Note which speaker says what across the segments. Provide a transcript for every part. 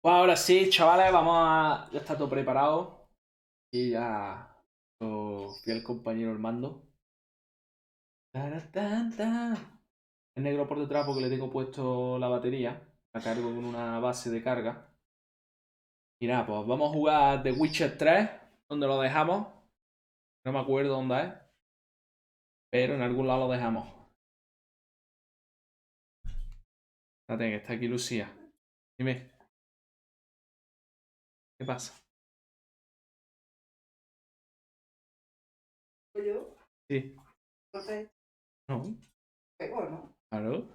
Speaker 1: Pues ahora sí, chavales, vamos a... Ya está todo preparado. Y ya... Fiel compañero el mando. Taratanta. Es negro por detrás porque le tengo puesto la batería. La cargo con una base de carga. Y nada, pues vamos a jugar The Witcher 3. Donde lo dejamos. No me acuerdo dónde es. Pero en algún lado lo dejamos. Espérate, que está aquí Lucía. Dime. ¿Qué pasa?
Speaker 2: ¿Yo?
Speaker 1: Sí.
Speaker 2: Entonces,
Speaker 1: No.
Speaker 2: pego, ¿no?
Speaker 1: Claro.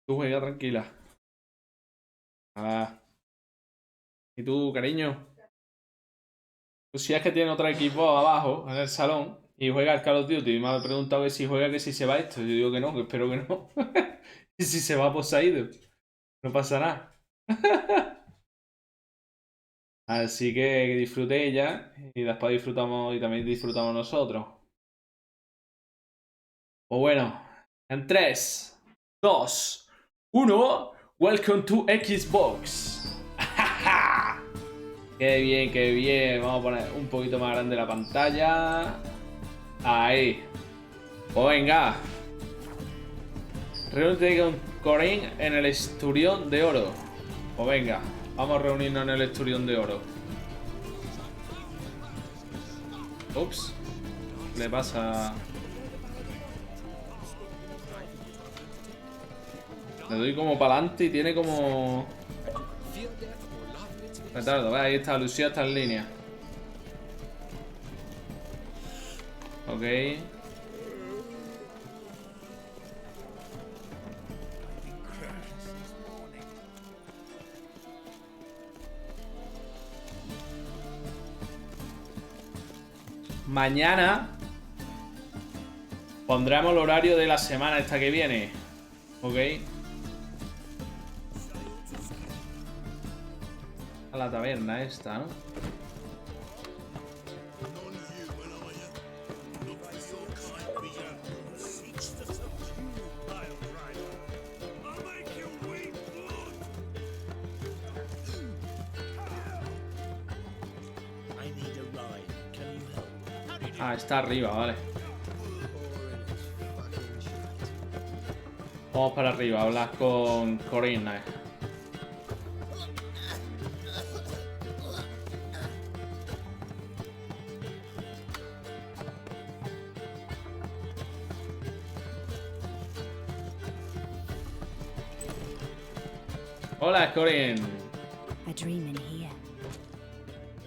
Speaker 1: Tú juega tranquila. Ah. ¿Y tú, cariño? Pues si es que tiene otro equipo abajo, en el salón, y juega al Call of Duty, y me ha preguntado que si juega, que si se va esto. Yo digo que no, que espero que no. Y si se va, pues se ha ido. No pasa nada. Así que disfrute ella, y después disfrutamos, y también disfrutamos nosotros. Pues bueno, en 3, 2, 1, welcome to Xbox. Qué bien, qué bien. Vamos a poner un poquito más grande la pantalla. Ahí. Pues venga. Reúnete con Corín en el Esturión de Oro. Pues venga, vamos a reunirnos en el Esturión de Oro. Ups. ¿Qué le pasa? Le doy como para adelante y tiene como... Retardo, ahí está, Lucía está en línea. Ok. Mañana pondremos el horario de la semana esta que viene. Ok. A la taberna esta, ¿no? Ah, está arriba, vale. Vamos para arriba, hablas con Corinne. Hola, Corinne.
Speaker 3: A dream in here.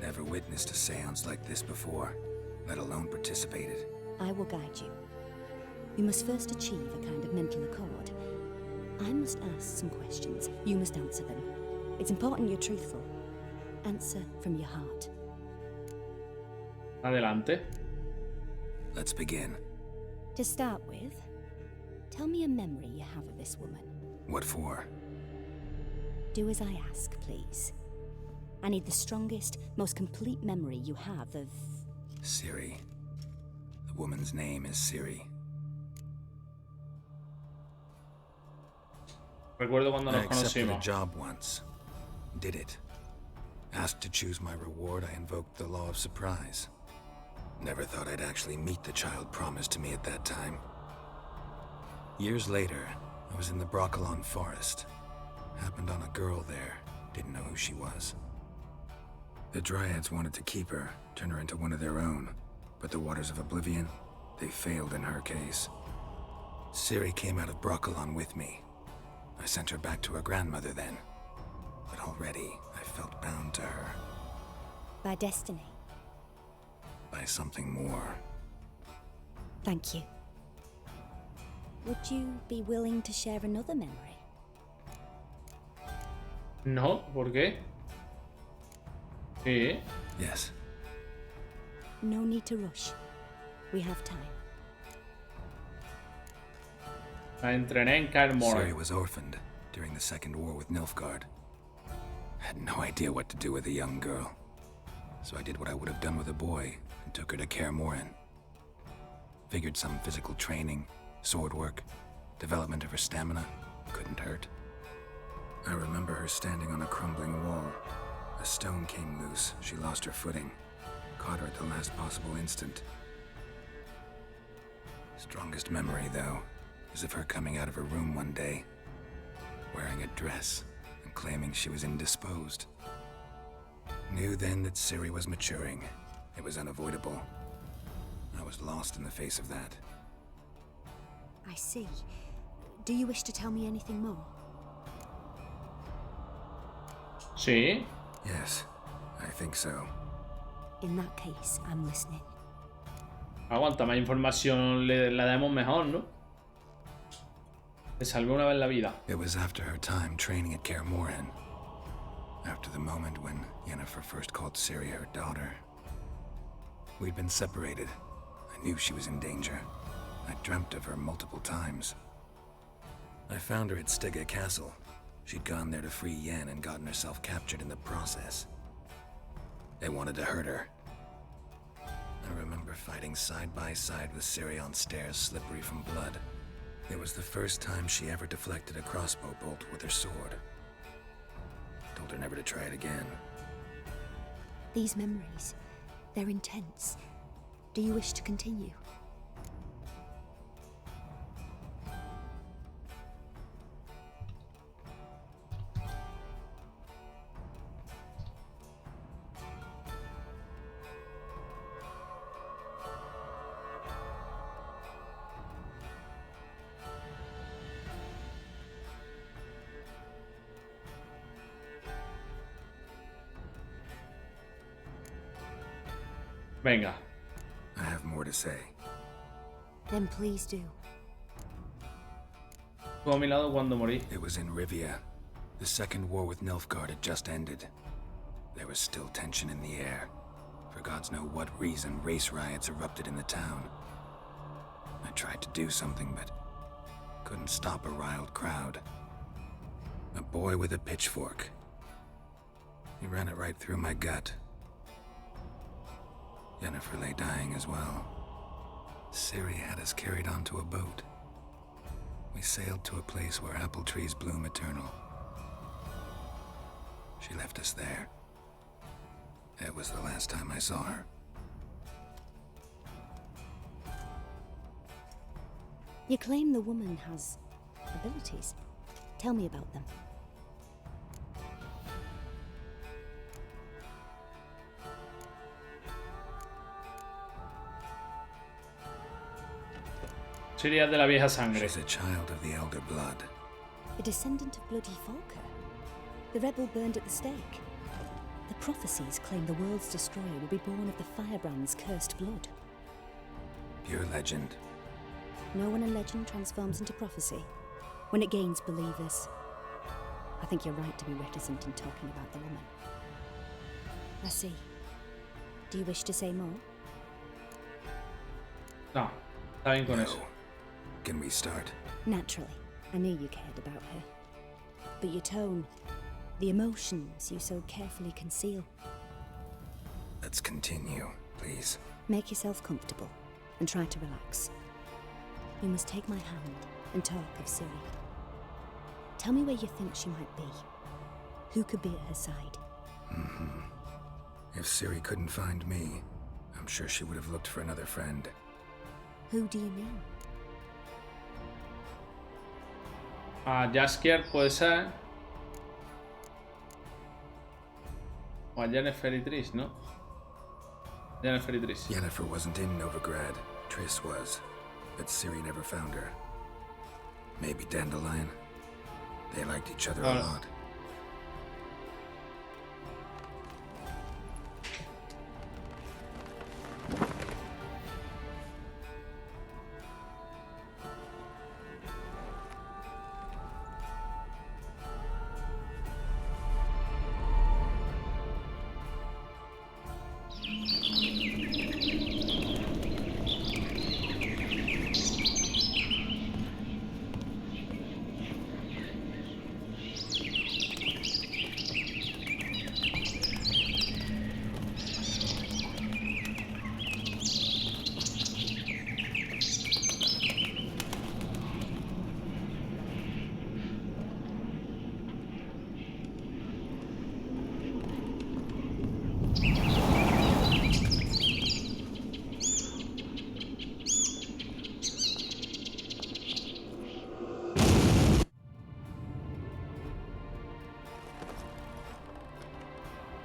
Speaker 4: Never witnessed a seance like this before, let alone participated.
Speaker 3: I will guide you. You must first achieve a kind of mental accord. I must ask some questions. You must answer them. It's important you're truthful. Answer from your heart.
Speaker 1: Adelante.
Speaker 4: Let's begin.
Speaker 3: To start with, tell me a memory you have of this woman.
Speaker 4: What for?
Speaker 3: Do as I ask, please. I need the strongest, most complete memory you have of...
Speaker 4: Ciri. The woman's name is Ciri.
Speaker 1: Recuerdo cuando
Speaker 4: I
Speaker 1: nos
Speaker 4: accepted a
Speaker 1: conocimos.
Speaker 4: job once. Did it. Asked to choose my reward, I invoked the law of surprise. Never thought I'd actually meet the child promised to me at that time. Years later, I was in the Broccolon forest. Happened on a girl there. Didn't know who she was. The Dryads wanted to keep her, turn her into one of their own. But the Waters of Oblivion, they failed in her case. Ciri came out of Broccolon with me. I sent her back to her grandmother then. But already, I felt bound to her.
Speaker 3: By destiny.
Speaker 4: By something more.
Speaker 3: Thank you. Would you be willing to share another memory?
Speaker 1: No, ¿por qué? Sí.
Speaker 4: Yes.
Speaker 3: No need to rush. We have time.
Speaker 1: La entrené en Carmore.
Speaker 4: Ciri was orphaned during the Second War with Nilfgaard. Had no idea what to do with a young girl. So I did what I would have done with a boy and took her to Kaer Morhen. Figured some physical training, Sword work, development of her stamina, couldn't hurt. I remember her standing on a crumbling wall. A stone came loose, she lost her footing. Caught her at the last possible instant. Strongest memory, though, is of her coming out of her room one day, wearing a dress and claiming she was indisposed. Knew then that Serie was maturing. It was unavoidable. I was lost in the face of that.
Speaker 3: I see. Do you wish to tell me anything more?
Speaker 1: Sí.
Speaker 4: Yes, I think so.
Speaker 3: In that case, I'm listening.
Speaker 1: Aguanta, más información la demos mejor, ¿no? Te salvé una vez la vida.
Speaker 4: It was after her time training at Kaer Morhen. After the moment when Yennefer first called Serie her daughter. We'd been separated. I knew she was in danger. I dreamt of her multiple times. I found her at Stege Castle. She'd gone there to free Yen and gotten herself captured in the process. They wanted to hurt her. I remember fighting side by side with Serie on stairs slippery from blood. It was the first time she ever deflected a crossbow bolt with her sword. Told her never to try it again.
Speaker 3: These memories, they're intense. Do you wish to continue?
Speaker 1: Venga.
Speaker 4: I have more to say.
Speaker 3: Then please do.
Speaker 1: Tú a mi lado cuando morí.
Speaker 4: It was in Rivia. The second war with Nilfgaard had just ended. There was still tension in the air. For gods know what reason, race riots erupted in the town. I tried to do something, but couldn't stop a riled crowd. A boy with a pitchfork. He ran it right through my gut. Yennefer lay dying as well. Serie had us carried onto a boat. We sailed to a place where apple trees bloom eternal. She left us there. That was the last time I saw her.
Speaker 3: You claim the woman has abilities. Tell me about them.
Speaker 1: Sería de la vieja sangre.
Speaker 4: She's a child of the elder blood.
Speaker 3: A descendant of bloody Falker. The rebel burned at the stake. The prophecies claim the world's destroyer will be born of the firebrand's cursed blood.
Speaker 4: Pure legend.
Speaker 3: Know when a legend transforms into prophecy? When it gains believers. I think you're right to be reticent in talking about the woman. I see. Do you wish to say more?
Speaker 1: No, está bien con
Speaker 4: No.
Speaker 1: eso.
Speaker 4: Can we start?
Speaker 3: Naturally. I knew you cared about her. But your tone, the emotions you so carefully conceal.
Speaker 4: Let's continue, please.
Speaker 3: Make yourself comfortable and try to relax. You must take my hand and talk of Serie. Tell me where you think she might be. Who could be at her side?
Speaker 4: If Serie couldn't find me, I'm sure she would have looked for another friend.
Speaker 3: Who do you mean?
Speaker 1: A Jaskier puede ser. O a Yennefer y Triss, ¿no? Yennefer y Triss.
Speaker 4: Yennefer wasn't in Novigrad. Triss was. But Serie never found her. Maybe Dandelion. They liked each other a lot.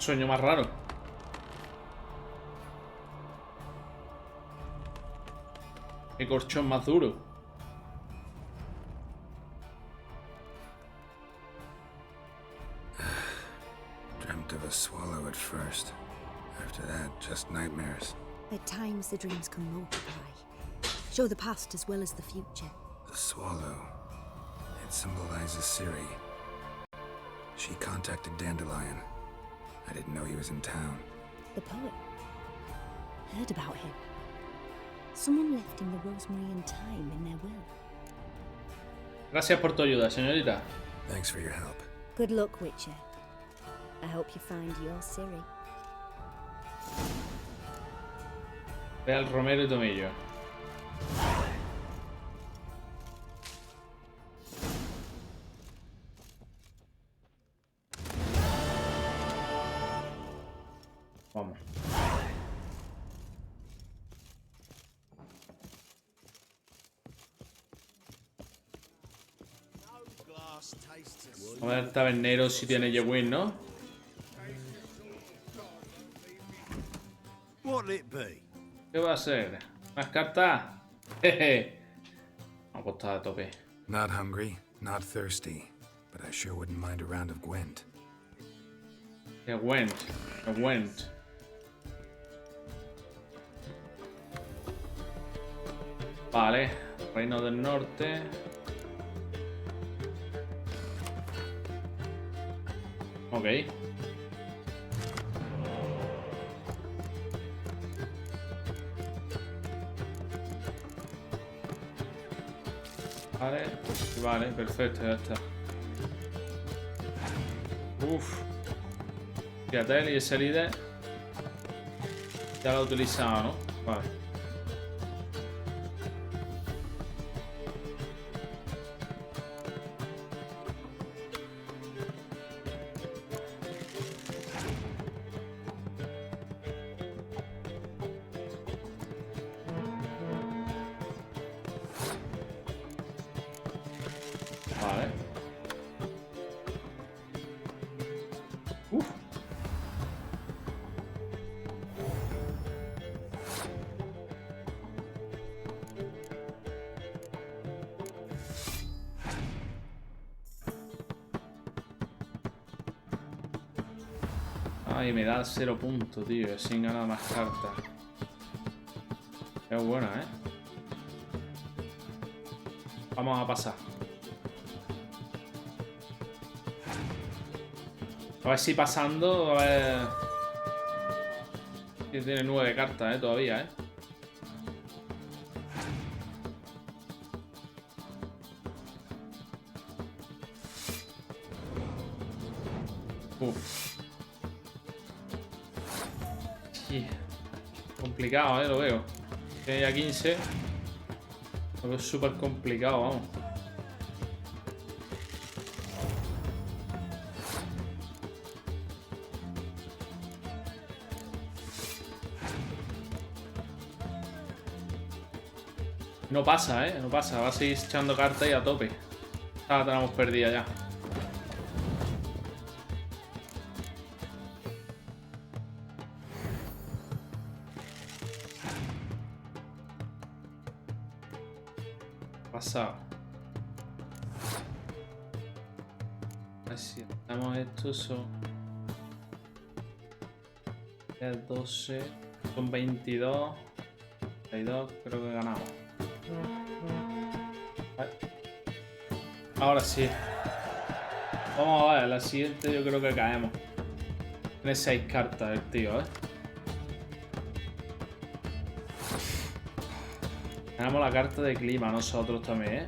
Speaker 1: sueño más raro. Qué colchón más duro.
Speaker 4: Dreamt of a swallow at first. After that, just nightmares.
Speaker 3: At times, the dreams can multiply, show the past as well as the future.
Speaker 4: The swallow. It symbolizes Serie. She contacted Dandelion. I didn't know he was in town.
Speaker 3: The poet. Heard about him. Someone left him the rosemary and thyme in their will.
Speaker 1: Gracias por tu ayuda, señorita.
Speaker 4: Thanks for your help.
Speaker 3: Good luck, Witcher. I hope you find your Serie.
Speaker 1: Ve al romero y tomillo. Vamos. A ver, tabernero si tiene Yewin, ¿no?
Speaker 5: What'll it be?
Speaker 1: ¿Qué va a ser? ¿Más cartas? Jeje. Vamos a apostar a tope.
Speaker 4: Not hungry, not thirsty, but I sure wouldn't mind a round of Gwent.
Speaker 1: Que went. Que went. Vale. Reino del Norte. Ok. Vale. Vale, perfecto, ya está. Uf. Fíjate, y ese líder ya lo he utilizado, ¿no? Vale. Vale. Uf. Ay, me da 0 puntos, tío, sin ganar más cartas. Es buena, ¿eh? Vamos a pasar. A ver si pasando, a ver... Que tiene 9 cartas, todavía, Uf. Sí. Complicado, lo veo. Tiene ya 15. Lo veo súper complicado, vamos. No pasa, no pasa. Va a seguir echando cartas y a tope. Esta la tenemos perdida ya. Pasado. A ver si hacemos esto. Son 12. Son 22. 32. Creo que ganamos. Ahora sí. Vamos a ver, la siguiente yo creo que caemos. Tiene 6 cartas el tío, Tenemos la carta de clima nosotros también,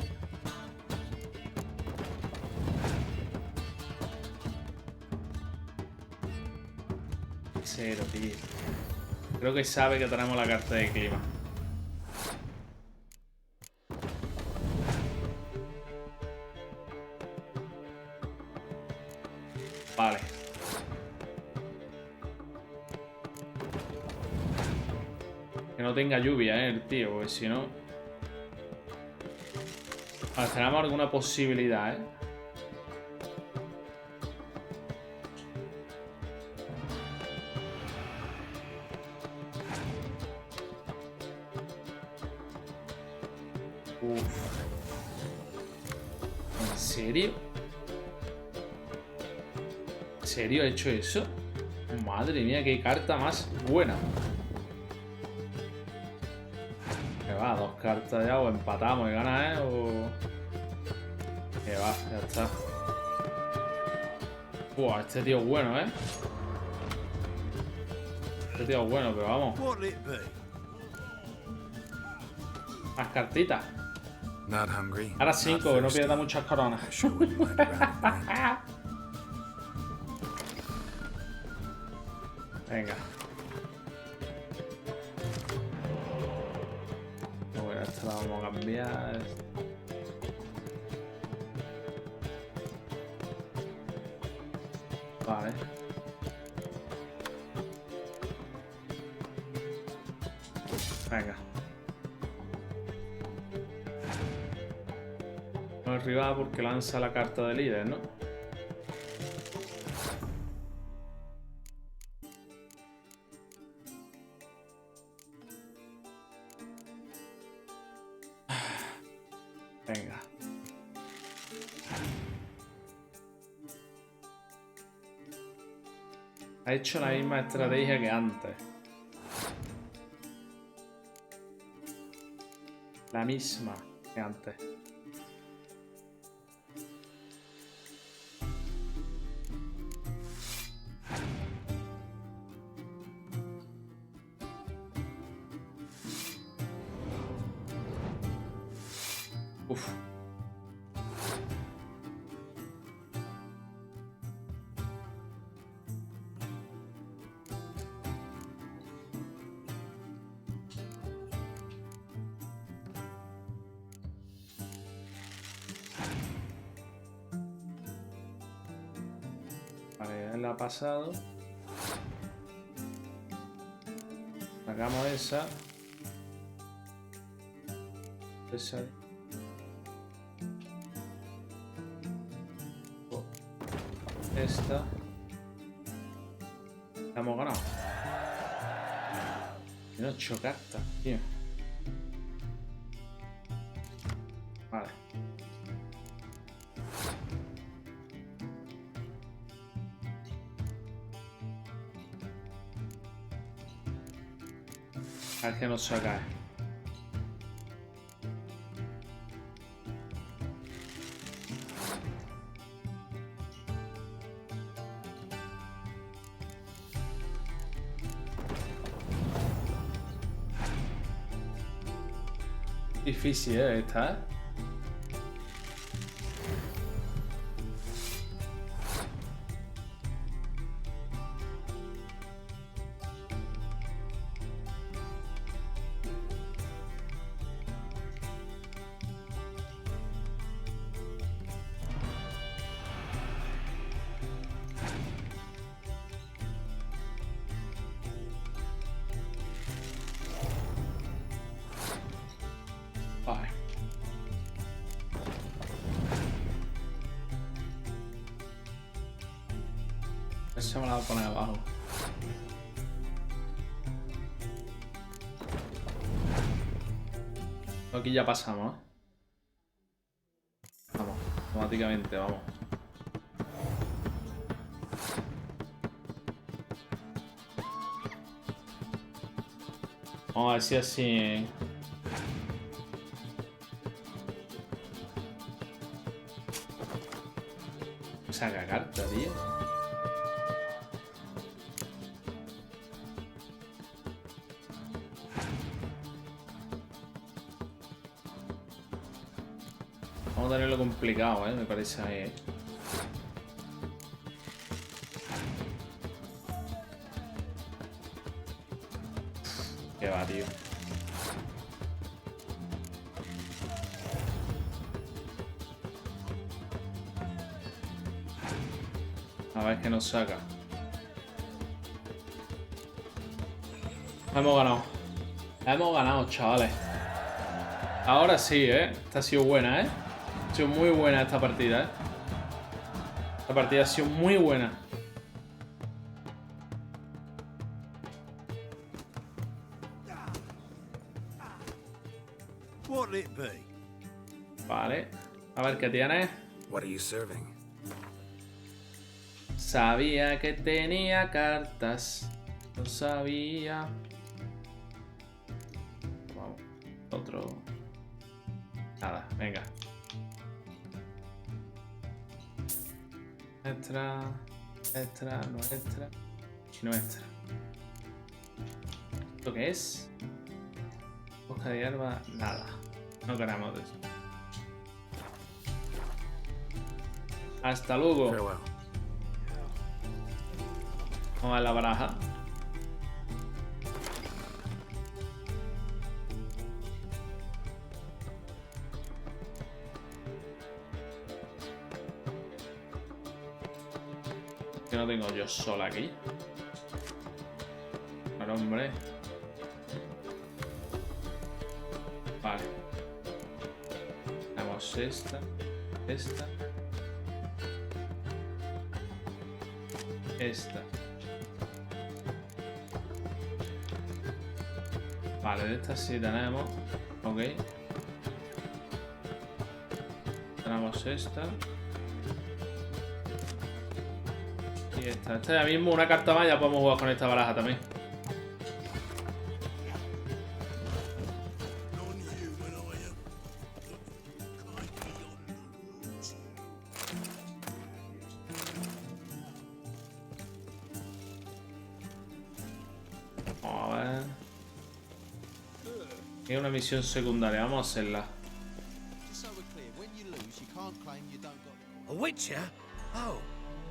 Speaker 1: 0, tío. Creo que sabe que tenemos la carta de clima. Vale. Que no tenga lluvia, el tío, porque si no... Vale, tenemos alguna posibilidad, serio? ¿En serio ha hecho eso? Madre mía, qué carta más buena. Que va, 2 cartas ya, o empatamos y gana, o... Que va, ya está. Buah, este tío es bueno, Este tío es bueno, pero vamos. Más cartitas.
Speaker 4: Not hungry.
Speaker 1: Ahora
Speaker 4: not
Speaker 1: 5, que no
Speaker 4: thirsty.
Speaker 1: pierda muchas coronas.
Speaker 4: I sure wouldn't mind a round of rent.
Speaker 1: Venga. Bueno, esta la vamos a cambiar. Vale. Venga. No es rival porque lanza la carta de líder, ¿no? Venga. Ha hecho la misma estrategia que antes. La misma que antes. Uf. Vale, él la ha pasado. Sacamos esa. Esa. Esta. La hemos ganado. Tiene 8 cartas, tío. Vale. A ver que nos saca. Difícil, esta, Vale. Eso me la voy a poner abajo. Aquí ya pasamos, Vamos, automáticamente, vamos. Vamos a ver si así... Saca carta, tío. Vamos a tenerlo complicado, me parece a mí, Qué va, tío. A ver qué nos saca. Hemos ganado. Hemos ganado, chavales. Ahora sí, Esta ha sido buena, Ha sido muy buena esta partida, Esta partida ha sido muy buena. Vale. A ver qué tienes.
Speaker 4: What are you serving?
Speaker 1: Sabía que tenía cartas. Lo sabía. Wow. Otro. Nada, venga. Nuestra. Nuestra, nuestra. Y nuestra. ¿Esto qué es? Hoja de hierba, nada. No queremos de eso. Hasta luego.
Speaker 4: Farewell.
Speaker 1: Vamos a ver la baraja. Que no tengo yo sola aquí. Pero hombre. Vale. Tenemos esta. Esta. Esta. Vale, de esta sí tenemos. Ok. Tenemos esta. Y esta. Esta ya mismo, una carta más, ya podemos jugar con esta baraja también. Vamos a ver. Hay una misión secundaria, vamos a hacerla.
Speaker 5: A witcher? Oh,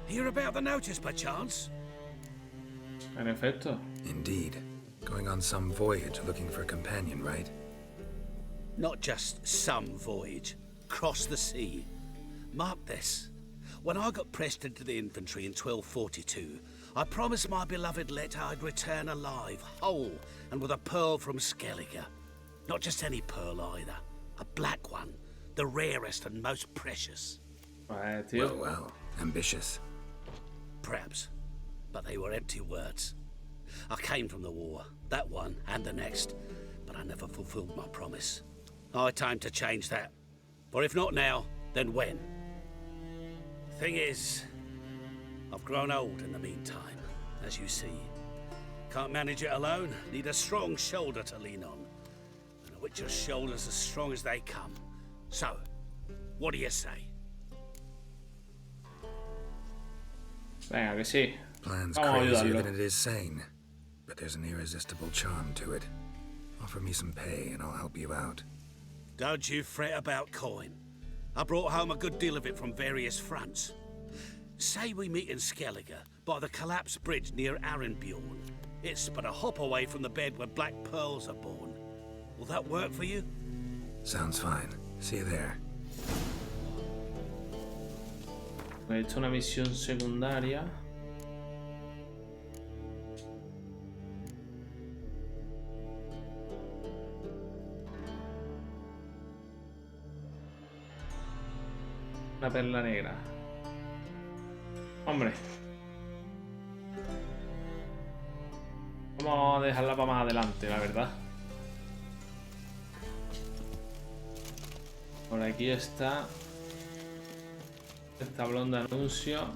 Speaker 5: hear about the notice by chance?
Speaker 1: En efecto.
Speaker 4: Indeed. Going on some voyage looking for a companion, right?
Speaker 5: Not just some voyage. Cross the sea. Mark this. When I got pressed into the infantry in 1242, I promised my beloved Letta I'd return alive, whole, and with a pearl from Skellige. Not just any pearl either. A black one. The rarest and most precious.
Speaker 1: Vale, tío.
Speaker 4: Well, well. Ambitious.
Speaker 5: Perhaps. But they were empty words. I came from the war, that one and the next, but I never fulfilled my promise. High time to change that. For if not now, then when? Thing is, I've grown old in the meantime, as you see. Can't manage it alone, need a strong shoulder to lean on. And a witcher's shoulder's as strong as they come. So, what do you say?
Speaker 1: Venga, que sí.
Speaker 4: Plan's
Speaker 1: Vamos a
Speaker 4: crazier
Speaker 1: ayudarlo.
Speaker 4: than it is sane. But there's an irresistible charm to it. Offer me some pay and I'll help you out.
Speaker 5: Don't you fret about coin. I brought home a good deal of it from various fronts. Say we meet in Skellige, by the collapsed bridge near Arenbjorn. It's but a hop away from the bed where black pearls are born. Will that work for you?
Speaker 4: Sounds fine. See you there.
Speaker 1: He hecho una misión secundaria. Una perla negra. Hombre. Vamos a dejarla para más adelante, la verdad. Por aquí está el tablón de anuncio.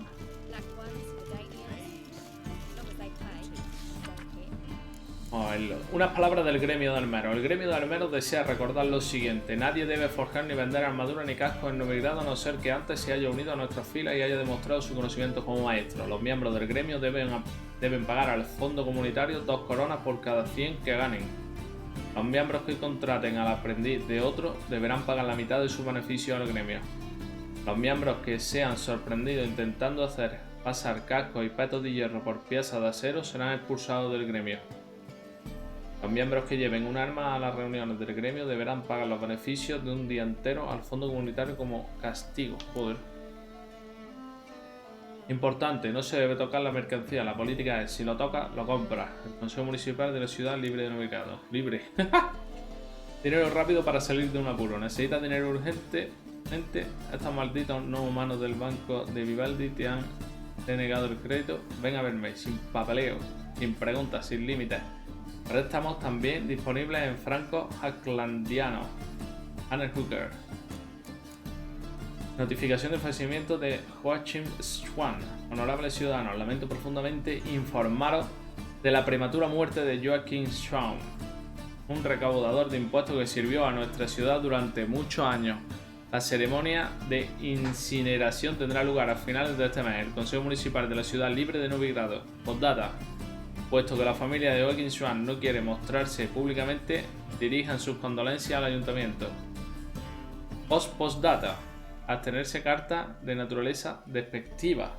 Speaker 1: Vamos a verlo. Unas palabras del gremio de armeros. El gremio de armeros desea recordar lo siguiente: nadie debe forjar ni vender armadura ni cascos en novigrado a no ser que antes se haya unido a nuestras filas y haya demostrado su conocimiento como maestro. Los miembros del gremio deben pagar al fondo comunitario 2 coronas por cada 100 que ganen. Los miembros que contraten al aprendiz de otro deberán pagar la mitad de su beneficio al gremio. Los miembros que sean sorprendidos intentando hacer pasar cascos y petos de hierro por piezas de acero serán expulsados del gremio. Los miembros que lleven un arma a las reuniones del gremio deberán pagar los beneficios de un día entero al fondo comunitario como castigo. Joder. Importante, no se debe tocar la mercancía. La política es, si lo toca, lo compra. El Consejo Municipal de la ciudad libre de novigrado. Libre. Dinero rápido para salir de un apuro. Necesitas dinero urgente. Estos malditos no humanos del banco de Vivaldi te han denegado el crédito. Ven a verme, sin papeleo, sin preguntas, sin límites. Préstamos también disponibles en francos aucklandianos. Anne Hooker. Notificación del fallecimiento de Joachim Schwan. Honorables ciudadanos, lamento profundamente informaros de la prematura muerte de Joachim Schwan, un recaudador de impuestos que sirvió a nuestra ciudad durante muchos años. La ceremonia de incineración tendrá lugar a finales de este mes. El Consejo Municipal de la ciudad libre de Novigrado. Postdata. Puesto que la familia de Joachim Schwan no quiere mostrarse públicamente, dirijan sus condolencias al ayuntamiento. Postdata. Abstenerse carta de naturaleza despectiva.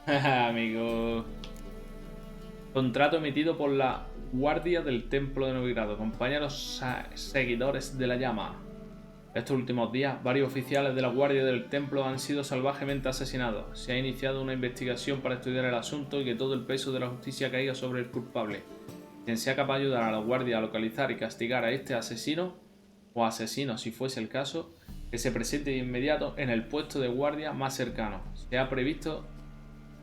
Speaker 1: Amigo. Contrato emitido por la Guardia del Templo de Novigrado. Compañeros seguidores de la llama. Estos últimos días, varios oficiales de la Guardia del Templo han sido salvajemente asesinados. Se ha iniciado una investigación para estudiar el asunto y que todo el peso de la justicia caiga sobre el culpable. Quien sea capaz de ayudar a la Guardia a localizar y castigar a este asesino, o asesino si fuese el caso, que se presente de inmediato en el puesto de guardia más cercano. Se ha previsto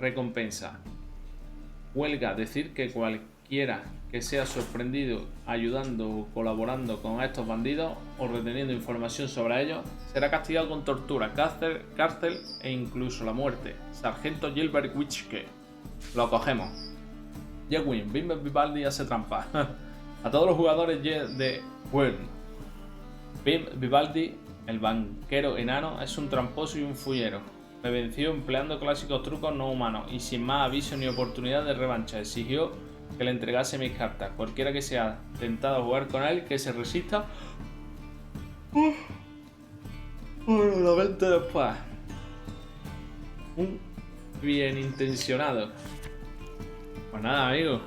Speaker 1: recompensa. Huelga decir que cualquiera que sea sorprendido ayudando o colaborando con estos bandidos o reteniendo información sobre ellos será castigado con tortura, cárcel e incluso la muerte. Sargento Gilbert Witschke. Lo cogemos. Jewin, Bim Vivaldi hace trampa. A todos los jugadores de Win. Bim Vivaldi, el banquero enano, es un tramposo y un fullero. Me venció empleando clásicos trucos no humanos y sin más aviso ni oportunidad de revancha. Exigió que le entregase mis cartas. Cualquiera que sea tentado a jugar con él, que se resista. Lo vente después. Un bien intencionado. Pues nada, amigo.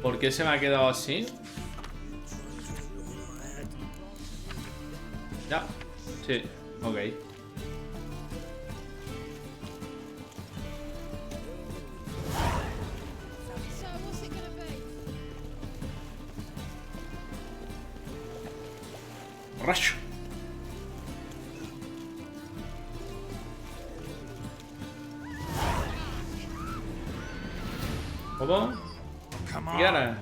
Speaker 1: ¿Por qué se me ha quedado así? Ya. Sí. Ok. Rayo. ¿Cómo? ¿Qué ganas?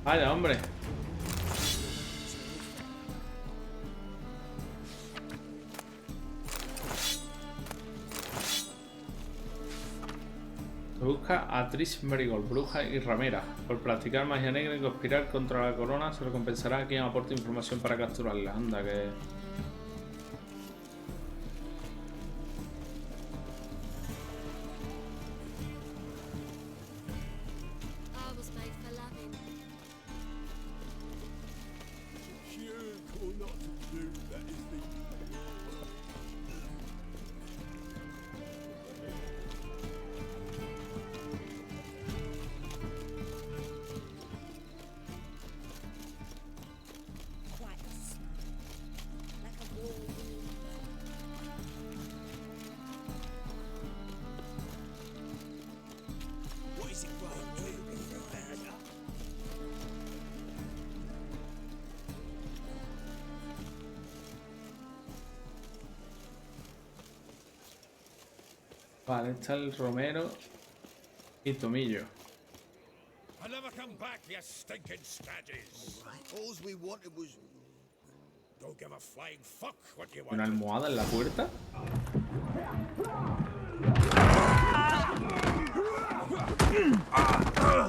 Speaker 1: Vaya, hombre. Se busca a Trish Merigold, bruja y ramera. Por practicar magia negra y conspirar contra la corona, se recompensará a quien aporte información para capturarla. Anda, que... Vale, está el romero y tomillo.
Speaker 6: I never come back, you stinking stagges. All we wanted was... Don't give a flying fuck what you
Speaker 1: ¿Una
Speaker 6: want.
Speaker 1: almohada en la puerta?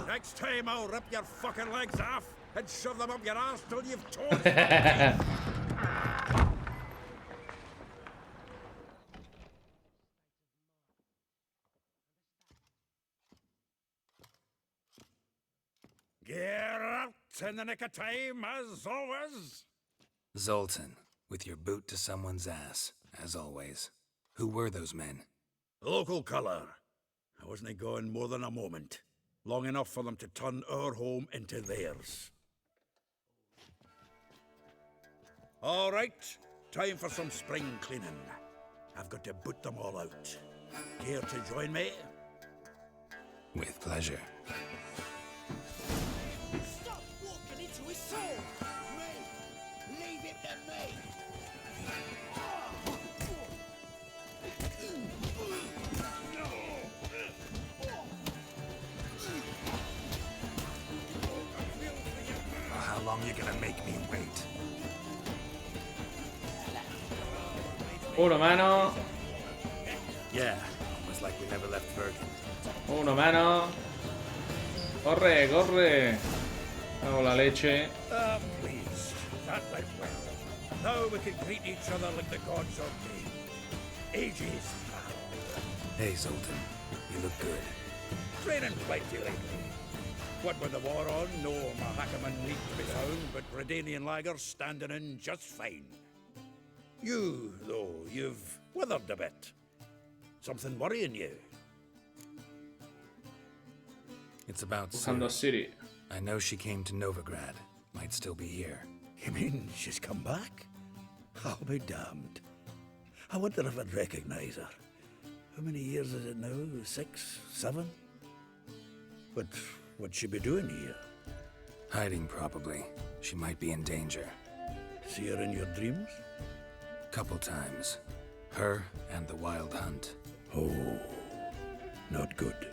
Speaker 6: Next time I'll rip your fucking legs off and shove them up your ass till you've torn them. Get out in the nick of time, as always.
Speaker 4: Zoltan, with your boot to someone's ass, as always. Who were those men?
Speaker 6: Local colour. I wasn't going more than a moment. Long enough for them to turn our home into theirs. All right, time for some spring cleaning. I've got to boot them all out. Care to join me?
Speaker 4: With pleasure.
Speaker 6: Stop walking into his soul! him to me!
Speaker 4: How long you gonna make me wait?
Speaker 1: Uno menos.
Speaker 4: Yeah, almost like we never left Bergen.
Speaker 1: Uno menos. Corre, corre. Hago la leche.
Speaker 6: Please. That went well. Now we can greet each other like the gods ordained. Ages.
Speaker 4: Hey, Zoltan. You look good.
Speaker 6: Training plenty lately. What with the war on, no Mahakaman need to be found, but Redanian lagers standing in just fine. You, though, you've withered a bit. Something worrying you?
Speaker 4: It's about
Speaker 1: Buscando
Speaker 4: Serie.
Speaker 1: City.
Speaker 4: I know she came to Novigrad. Might still be here.
Speaker 6: You mean she's come back? I'll be damned. I wonder if I'd recognize her. How many years is it now? 6, 7? But what'd she be doing here?
Speaker 4: Hiding, probably. She might be in danger.
Speaker 6: See her in your dreams?
Speaker 4: Couple times. Her and the Wild Hunt.
Speaker 6: Oh, not good.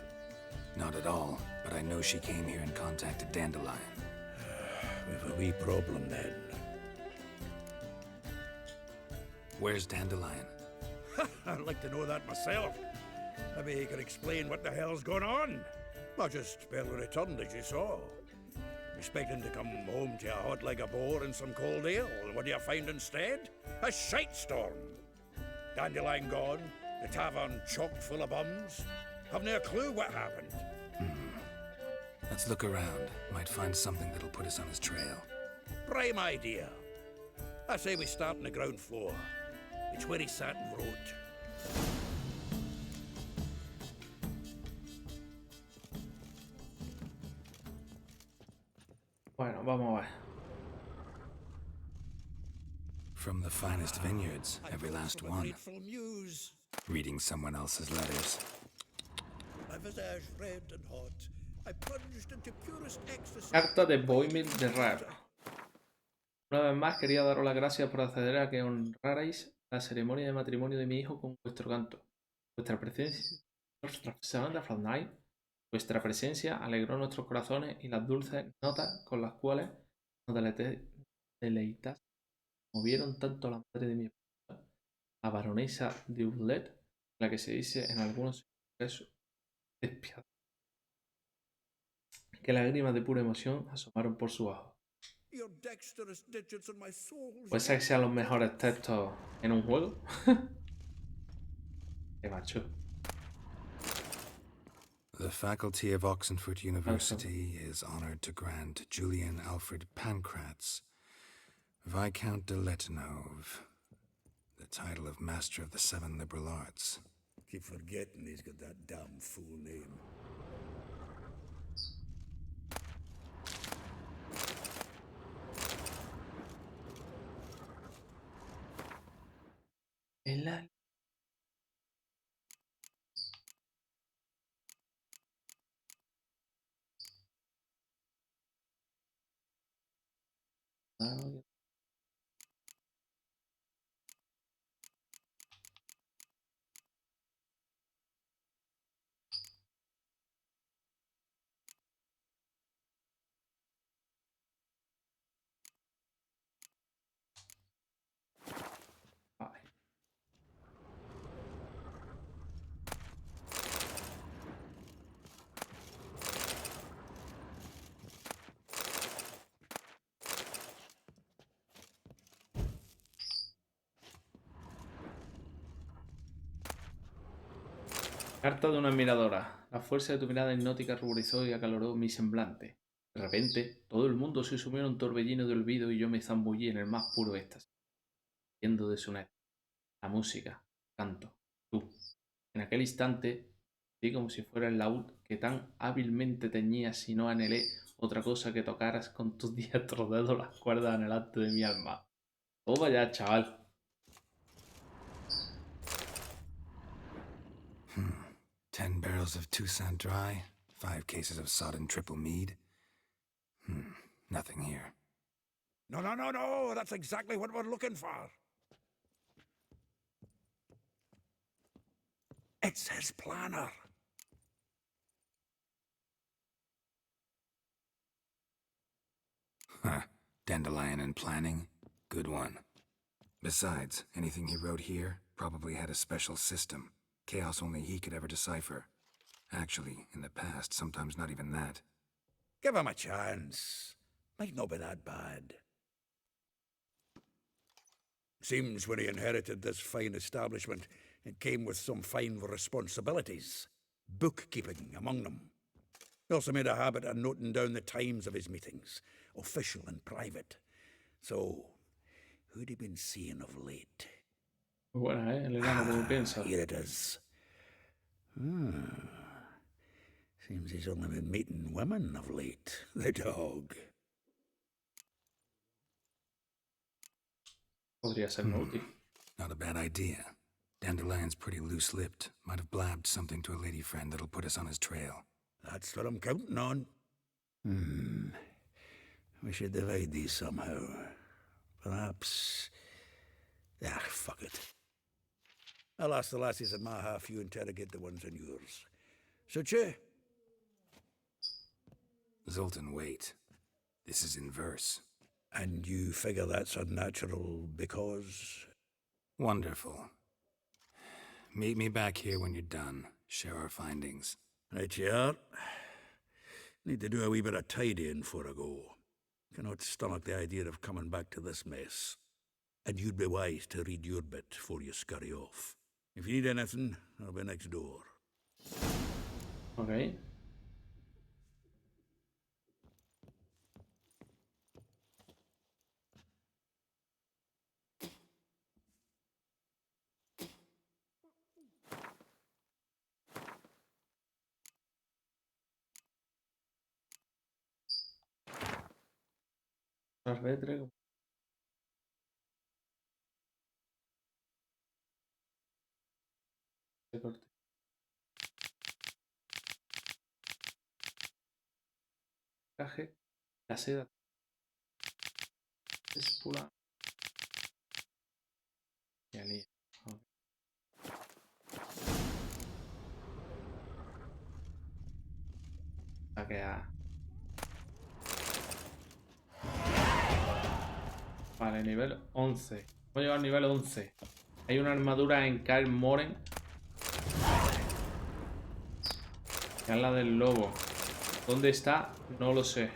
Speaker 4: Not at all, but I know she came here and contacted Dandelion.
Speaker 6: We've a wee problem then.
Speaker 4: Where's Dandelion?
Speaker 6: I'd like to know that myself. Maybe he could explain what the hell's going on. I just barely returned, as you saw. Expecting to come home to a hot like a boar and some cold ale. What do you find instead? A shite storm. Dandelion gone, the tavern chock full of bums. Haven't a clue what happened.
Speaker 4: Let's look around. Might find something that'll put us on his trail.
Speaker 6: Prime idea. I say we start on the ground floor. It's where he sat and wrote.
Speaker 1: Bueno, vamos a ver.
Speaker 4: From the finest vineyards, every last
Speaker 6: From a
Speaker 4: one.
Speaker 6: grateful muse.
Speaker 4: Reading someone else's letters.
Speaker 6: My visage red and hot. I plunged into purest ecstasy.
Speaker 1: Carta de Boimil de Rar. Una vez más quería daros las gracias por acceder a que honrarais la ceremonia de matrimonio de mi hijo con vuestro canto. Vuestra presencia alegró nuestros corazones y las dulces notas con las cuales nos deleitas movieron tanto a la madre de mi esposa, la baronesa de Udlet, la que se dice en algunos casos despiadada, que lágrimas de pura emoción asomaron por su ojo.
Speaker 6: Your dexterous digits in my soul.
Speaker 1: ¿Puede ser que sean los mejores textos en un juego? Qué macho.
Speaker 4: The faculty of Oxenford University is honored to grant Julian Alfred Pancratz, Viscount de Letonov, the title of Master of the Seven Liberal Arts.
Speaker 6: Keep forgetting he's got that damn fool name.
Speaker 1: El Vale. Carta de una admiradora. La fuerza de tu mirada hipnótica ruborizó y acaloró mi semblante. De repente, todo el mundo se sumió en un torbellino de olvido y yo me zambullí en el más puro éxtasis. Viendo de su net, la música, canto, tú. En aquel instante, vi como si fuera el laúd que tan hábilmente teñías y no anhelé otra cosa que tocaras con tus diestros dedos las cuerdas anhelantes de mi alma. Toma ya, chaval.
Speaker 4: 10 barrels of Toussaint Dry, 5 cases of sodden triple mead. Nothing here.
Speaker 6: No. That's exactly what we're looking for. It's his planner.
Speaker 4: Huh. Dandelion and planning? Good one. Besides, anything he wrote here probably had a special system. Chaos only he could ever decipher. Actually, in the past, sometimes not even that.
Speaker 6: Give him a chance. Might not be that bad. Seems when he inherited this fine establishment, it came with some fine responsibilities. Bookkeeping among them. He also made a habit of noting down the times of his meetings, official and private. So, who'd he been seeing of late?
Speaker 1: Muy buena, ¿eh? El enano, como piensa.
Speaker 6: Here it is. Seems he's only been meeting women of late. The dog.
Speaker 1: Podría ser útil.
Speaker 4: Not a bad idea. Dandelion's pretty loose-lipped. Might have blabbed something to a lady friend that'll put us on his trail.
Speaker 6: That's what I'm counting on. We should divide these somehow. Perhaps... fuck it. I'll ask the lassies in my half, you interrogate the ones in yours. Suit you?
Speaker 4: Zoltan, wait. This is in verse.
Speaker 6: And you figure that's unnatural because...
Speaker 4: Wonderful. Meet me back here when you're done. Share our findings.
Speaker 6: Right you are. Need to do a wee bit of tidying before I go. Cannot stomach the idea of coming back to this mess. And you'd be wise to read your bit before you scurry off. If you need anything, I'll be next door.
Speaker 1: Ok. Retre. Traje. La seda. Es pura. Y anillo. Ok. Saquea. Vale, nivel 11. Voy a llegar al nivel 11. Hay una armadura en Kaer Morhen. Que es la del lobo. ¿Dónde está? No lo sé.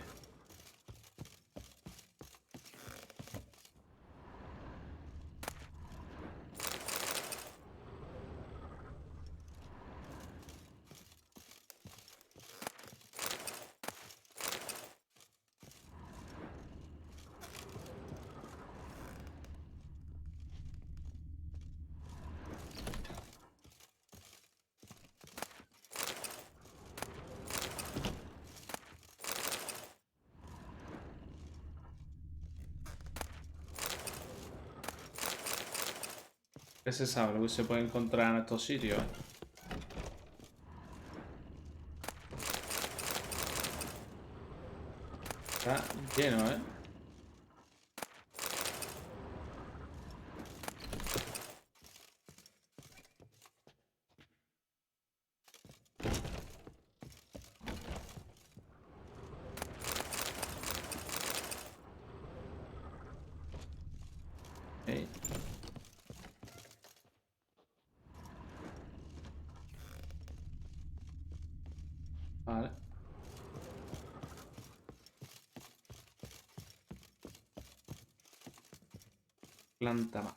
Speaker 1: ¿Qué se sabe? Lo que se puede encontrar en estos sitios, ¿eh? Está lleno, ¿eh? Ok. Vale. Planta más.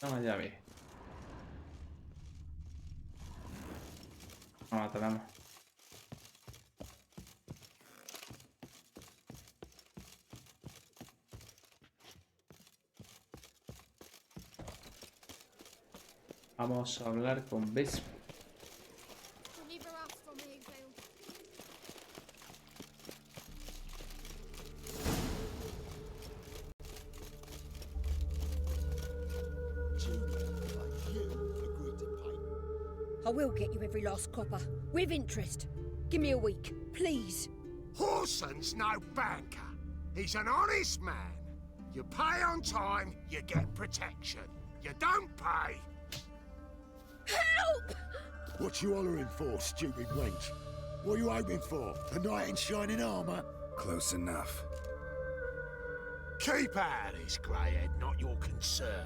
Speaker 1: Una llave. No la tenemos. Vamos a hablar con Vespa.
Speaker 7: I will get you every last copper, with interest. Give me a week, please.
Speaker 8: Horson's no banker. He's an honest man. You pay on time, you get protection. You don't pay.
Speaker 7: Help!
Speaker 9: What you hollering for, stupid wench? What are you hoping for? A knight in shining armour?
Speaker 4: Close enough.
Speaker 8: Keep out of this, greyhead, not your concern.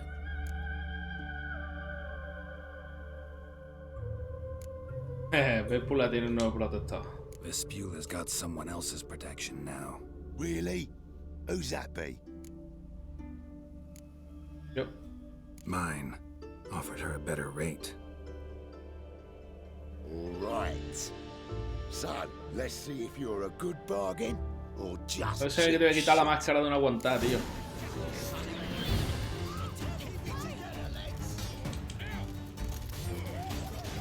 Speaker 1: Vespula tiene un nuevo protector.
Speaker 4: Vespula's got someone else's protection now.
Speaker 9: Really? Who's that be?
Speaker 1: Yep.
Speaker 4: Mine. Offered her a better rate.
Speaker 9: All right. So, let's see if you're a good bargain or just...
Speaker 1: Parece que te voy a quitar la máscara de una aguantada, tío.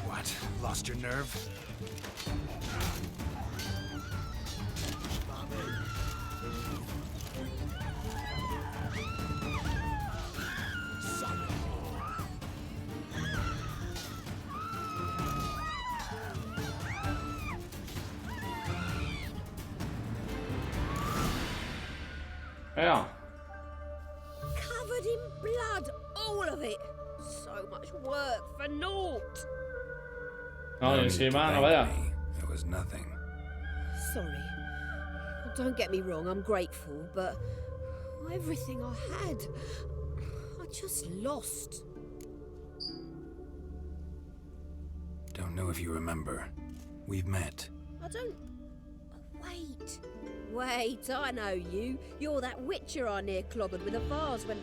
Speaker 4: What? Lost your nerve?
Speaker 1: Yeah.
Speaker 7: Covered in blood, all of it. So much work for naught.
Speaker 1: No, y
Speaker 4: need to
Speaker 1: encima, no
Speaker 4: thank
Speaker 1: vaya.
Speaker 4: me. It was nothing.
Speaker 7: Sorry. Well, don't get me wrong, I'm grateful, but everything I had, I just lost.
Speaker 4: Don't know if you remember. We've met.
Speaker 7: I don't... Wait. Wait, I know you. You're that witcher I near clobbered with a vase when...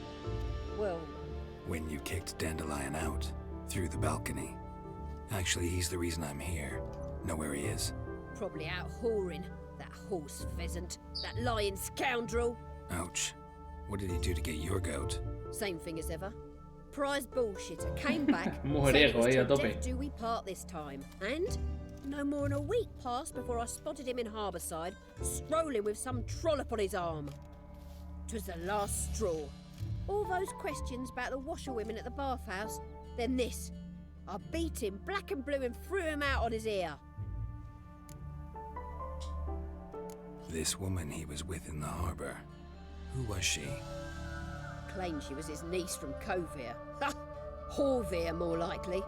Speaker 7: Well...
Speaker 4: When you kicked Dandelion out. Through the balcony. Actually, he's the reason I'm here. Know where he is?
Speaker 7: Probably out whoring. That horse pheasant. That lying scoundrel.
Speaker 4: Ouch. What did he do to get your goat?
Speaker 7: Same thing as ever. Prize bullshitter came back,
Speaker 1: Mujeriego,
Speaker 7: said it was
Speaker 1: ahí, a
Speaker 7: till
Speaker 1: tope.
Speaker 7: death do we part this time. And no more than a week passed before I spotted him in Harbourside, strolling with some trollop on his arm. 'Twas the last straw. All those questions about the washerwomen at the bathhouse, then this. I beat him black and blue and threw him out on his ear.
Speaker 4: This woman he was with in the harbor. Who was she?
Speaker 7: Claimed she was his niece from Covere. Ha! Horvere, more likely.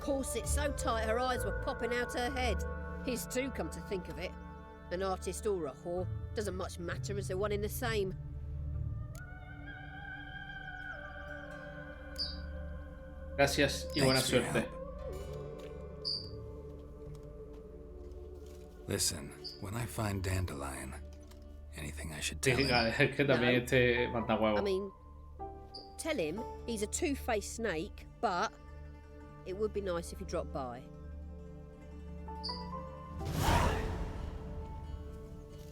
Speaker 7: Corset so tight her eyes were popping out her head. His too, come to think of it. An artist or a whore doesn't much matter as they're one in the same.
Speaker 1: Gracias y buena
Speaker 4: Thanks for your
Speaker 1: suerte.
Speaker 4: help. Listen, when I find Dandelion, anything I should tell him?
Speaker 1: Es que también este mata huevo.
Speaker 7: I mean, tell him he's a two-faced snake, but it would be nice if he dropped by.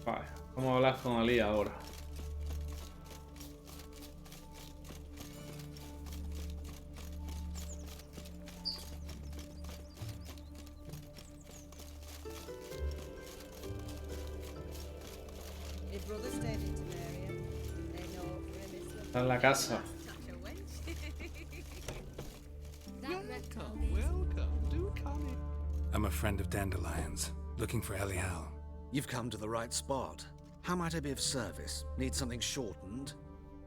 Speaker 1: Vale, vamos a hablar con Ali ahora. Está en la casa.
Speaker 4: I'm a friend of Dandelion's, looking for Elial.
Speaker 10: You've come to the right spot. How might I be of service? Need something shortened?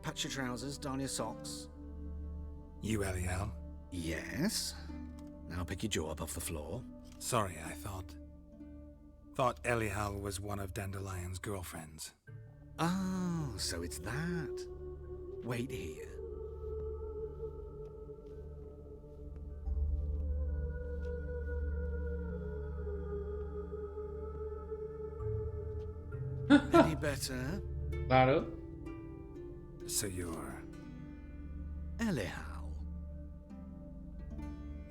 Speaker 10: Patch your trousers, darn your socks?
Speaker 4: You Elial?
Speaker 10: Yes. Now pick your jaw up off the floor.
Speaker 4: Sorry, I thought Elial was one of Dandelion's girlfriends.
Speaker 10: Oh, so it's that. Wait here. Any better?
Speaker 1: Claro.
Speaker 4: So you're...
Speaker 10: Elial.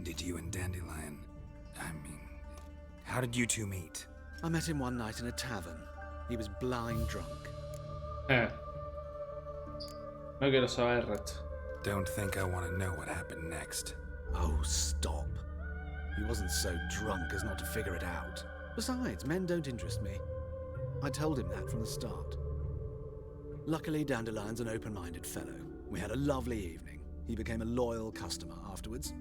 Speaker 4: Did you and Dandelion... I mean... How did you two meet?
Speaker 10: I met him one night in a tavern. He was blind drunk.
Speaker 1: No quiero saber el resto.
Speaker 4: Don't think I want to know what happened next.
Speaker 10: Oh, stop. He wasn't so drunk as not to figure it out. Besides, men don't interest me. I told him that from the start. Luckily, Dandelion's an open-minded fellow. We had a lovely evening. He became a loyal customer afterwards.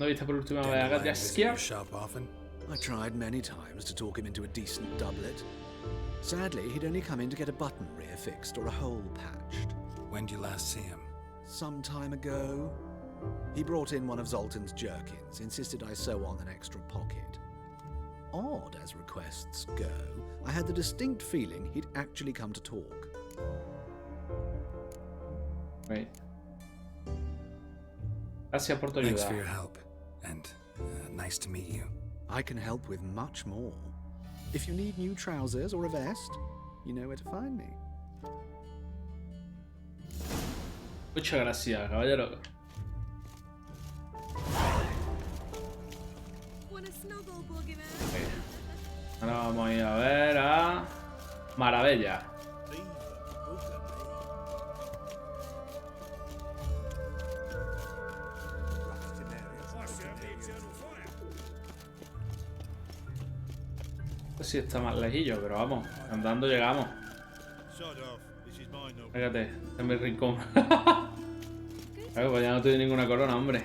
Speaker 1: ¿No viste por última vez a
Speaker 4: Dandelion visit your
Speaker 1: Gracias?
Speaker 4: shop often?
Speaker 10: I tried many times to talk him into a decent doublet. Sadly, he'd only come in to get a button rear fixed or a hole patched.
Speaker 4: When did you last see him?
Speaker 10: Some time ago, he brought in one of Zoltan's jerkins, insisted I sew on an extra pocket. Odd as requests go, I had the distinct feeling he'd actually come to talk.
Speaker 1: Wait. Gracias por tu
Speaker 4: Thanks for
Speaker 1: ayuda.
Speaker 4: your help, and nice to meet you.
Speaker 10: I can help with much more. If you need new trousers or a vest, you know where to find me.
Speaker 1: Muchas gracias, caballero. Ok. Ahora vamos a ir a ver a Maravilla. No sé si está más lejillo, pero vamos, andando llegamos. Fíjate, este es mi rincón. Claro, pues ya no tiene ninguna corona, hombre.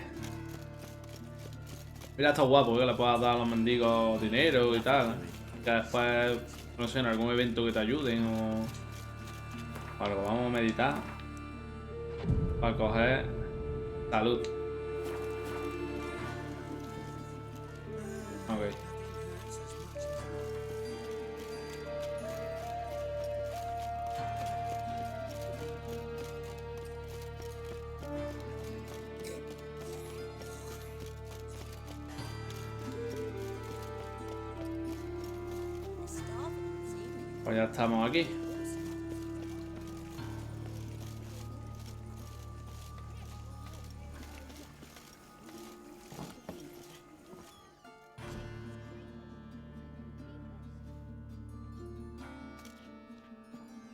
Speaker 1: Mira, está guapo que le puedas dar a los mendigos dinero y tal. Que después, no sé, en algún evento que te ayuden o algo. Vamos a meditar para coger salud. Ok. Pues ya estamos aquí.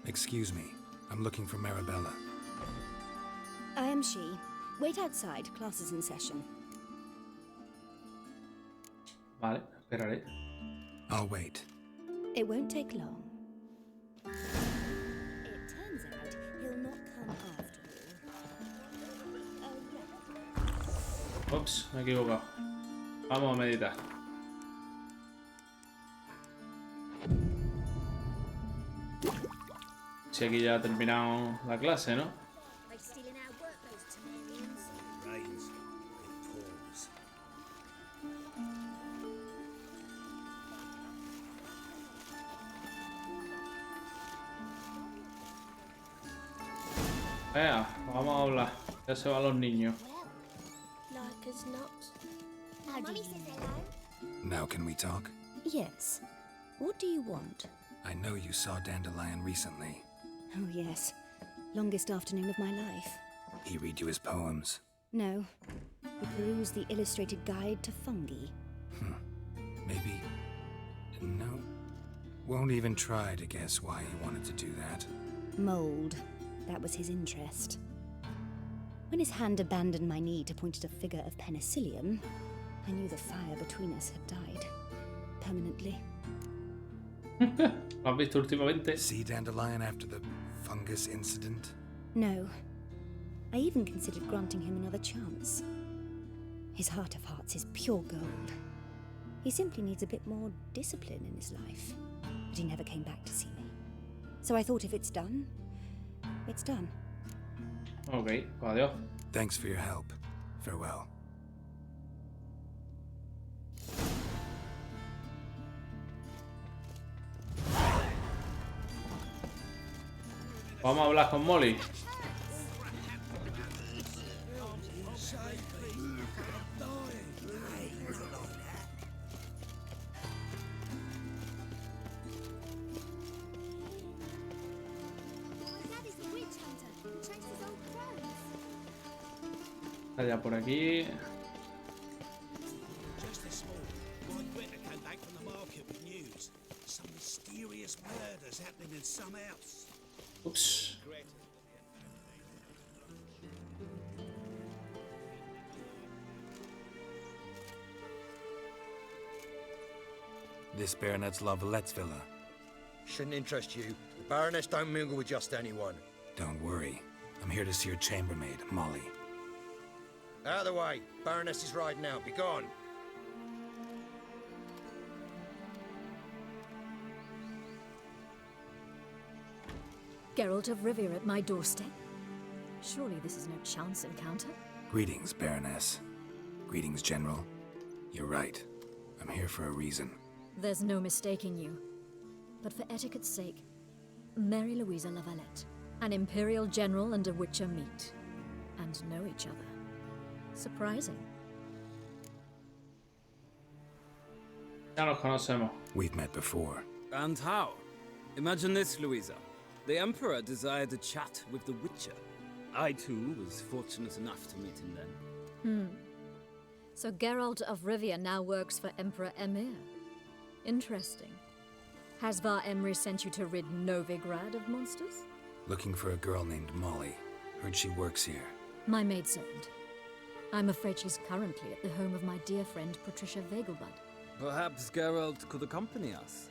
Speaker 4: Excuse me. I'm looking for Marabella.
Speaker 3: I am she. Wait outside. Class is in session.
Speaker 1: Vale, esperaré.
Speaker 4: I'll wait.
Speaker 3: It won't take long. It turns out he'll not come after all.
Speaker 1: Ups, me he equivocado. Vamos a meditar. Si aquí ya ha terminado la clase, ¿no?
Speaker 5: Rains, it pours.
Speaker 1: Venga, vamos a hablar. Ya se van los niños.
Speaker 3: Like as not. How do you...
Speaker 4: Now can we talk?
Speaker 3: Yes. What do you want?
Speaker 4: I know you saw Dandelion recently.
Speaker 3: Oh, yes. Longest afternoon of my life.
Speaker 4: He read you his poems.
Speaker 3: No. We perused the illustrated guide to fungi.
Speaker 4: Maybe... No. Won't even try to guess why he wanted to do that.
Speaker 3: Mold. That was his interest. When his hand abandoned my knee to point at a figure of penicillium, I knew the fire between us had died. Permanently.
Speaker 1: ¿Lo has visto últimamente?
Speaker 4: See Dandelion after the fungus incident?
Speaker 3: No. I even considered granting him another chance. His heart of hearts is pure gold. He simply needs a bit more discipline in his life. But he never came back to see me. So I thought if it's done, it's done.
Speaker 1: Ok, pues adiós.
Speaker 4: Thanks for your help. Farewell.
Speaker 1: Vamos a hablar con Molly. Allá por aquí.
Speaker 5: Just this morning, my Britta came back from the market with news. Some mysterious murders happening in some house.
Speaker 1: Ups.
Speaker 4: This Baronet's Lavallette's villa.
Speaker 11: Shouldn't interest you. The Baroness don't mingle with just anyone.
Speaker 4: Don't worry. I'm here to see your chambermaid, Molly.
Speaker 11: Out of the way. Baroness is riding out. Be gone.
Speaker 3: Geralt of Rivia at my doorstep? Surely this is no chance encounter?
Speaker 4: Greetings, Baroness. Greetings, General. You're right. I'm here for a reason.
Speaker 3: There's no mistaking you. But for etiquette's sake, Mary Louisa Lavalette, an Imperial General and a Witcher meet, and know each other. Surprising.
Speaker 1: Ya nos conocemos.
Speaker 4: We've met before.
Speaker 12: And how? Imagine this, Louisa. The Emperor desired a chat with the Witcher. I, too, was fortunate enough to meet him then.
Speaker 3: So Geralt of Rivia now works for Emperor Emir. Interesting. Has Var Emry sent you to rid Novigrad of monsters?
Speaker 4: Looking for a girl named Molly. Heard she works here.
Speaker 3: My maidservant. I'm afraid she's currently at the home of my dear friend Patricia Vegelbud.
Speaker 12: Perhaps Geralt could accompany us.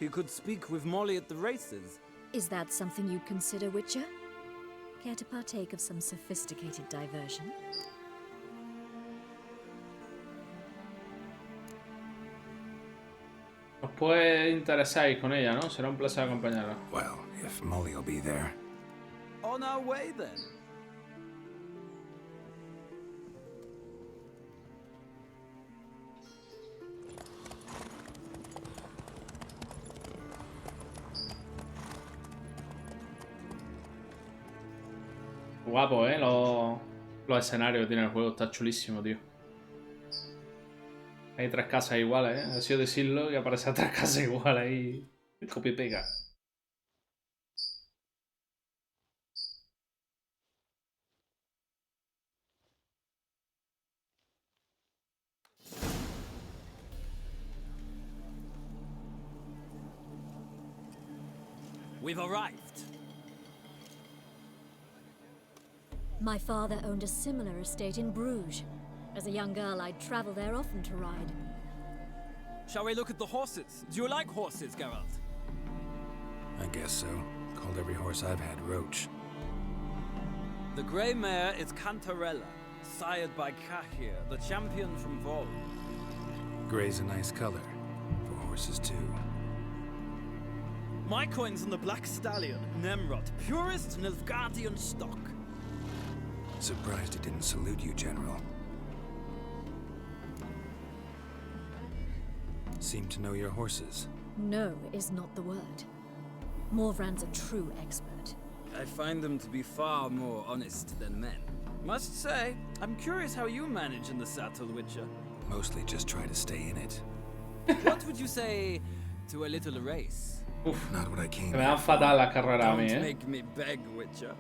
Speaker 12: He could speak with Molly at the races.
Speaker 3: Is that something you'd consider, Witcher? Care to partake of some sophisticated diversion?
Speaker 1: Os puede interesar ir con ella, ¿no? Será un placer acompañarla.
Speaker 4: Well, if Molly will be there.
Speaker 12: On our way, then.
Speaker 1: Guapo, ¿eh? Los escenarios que tiene el juego. Está chulísimo, tío. Hay 3 casas iguales, ¿eh? Ha sido decirlo y aparecen 3 casas iguales ahí. Copia y pega.
Speaker 12: We've arrived.
Speaker 3: My father owned a similar estate in Bruges. As a young girl, I'd travel there often to ride.
Speaker 12: Shall we look at the horses? Do you like horses, Geralt?
Speaker 4: I guess so. Called every horse I've had Roach.
Speaker 12: The grey mare is Cantarella, sired by Cahir, the champion from Vol.
Speaker 4: Gray's a nice color. For horses, too.
Speaker 12: My coin's on the Black Stallion, Nemrod, purest Nilfgaardian stock.
Speaker 4: Surprised it didn't salute you, General. Seem to know your horses.
Speaker 3: No is not the word. Morvran's a true expert.
Speaker 12: I find them to be far more honest than men. Must say, I'm curious how you manage in the saddle, Witcher.
Speaker 4: Mostly just try to stay in it.
Speaker 12: What would you say to a little race?
Speaker 1: Uf,
Speaker 4: Not what I came
Speaker 1: me dan
Speaker 4: here for.
Speaker 1: fatal la carrera a mí,
Speaker 12: Don't
Speaker 1: ¿eh?
Speaker 12: make me beg, Witcher.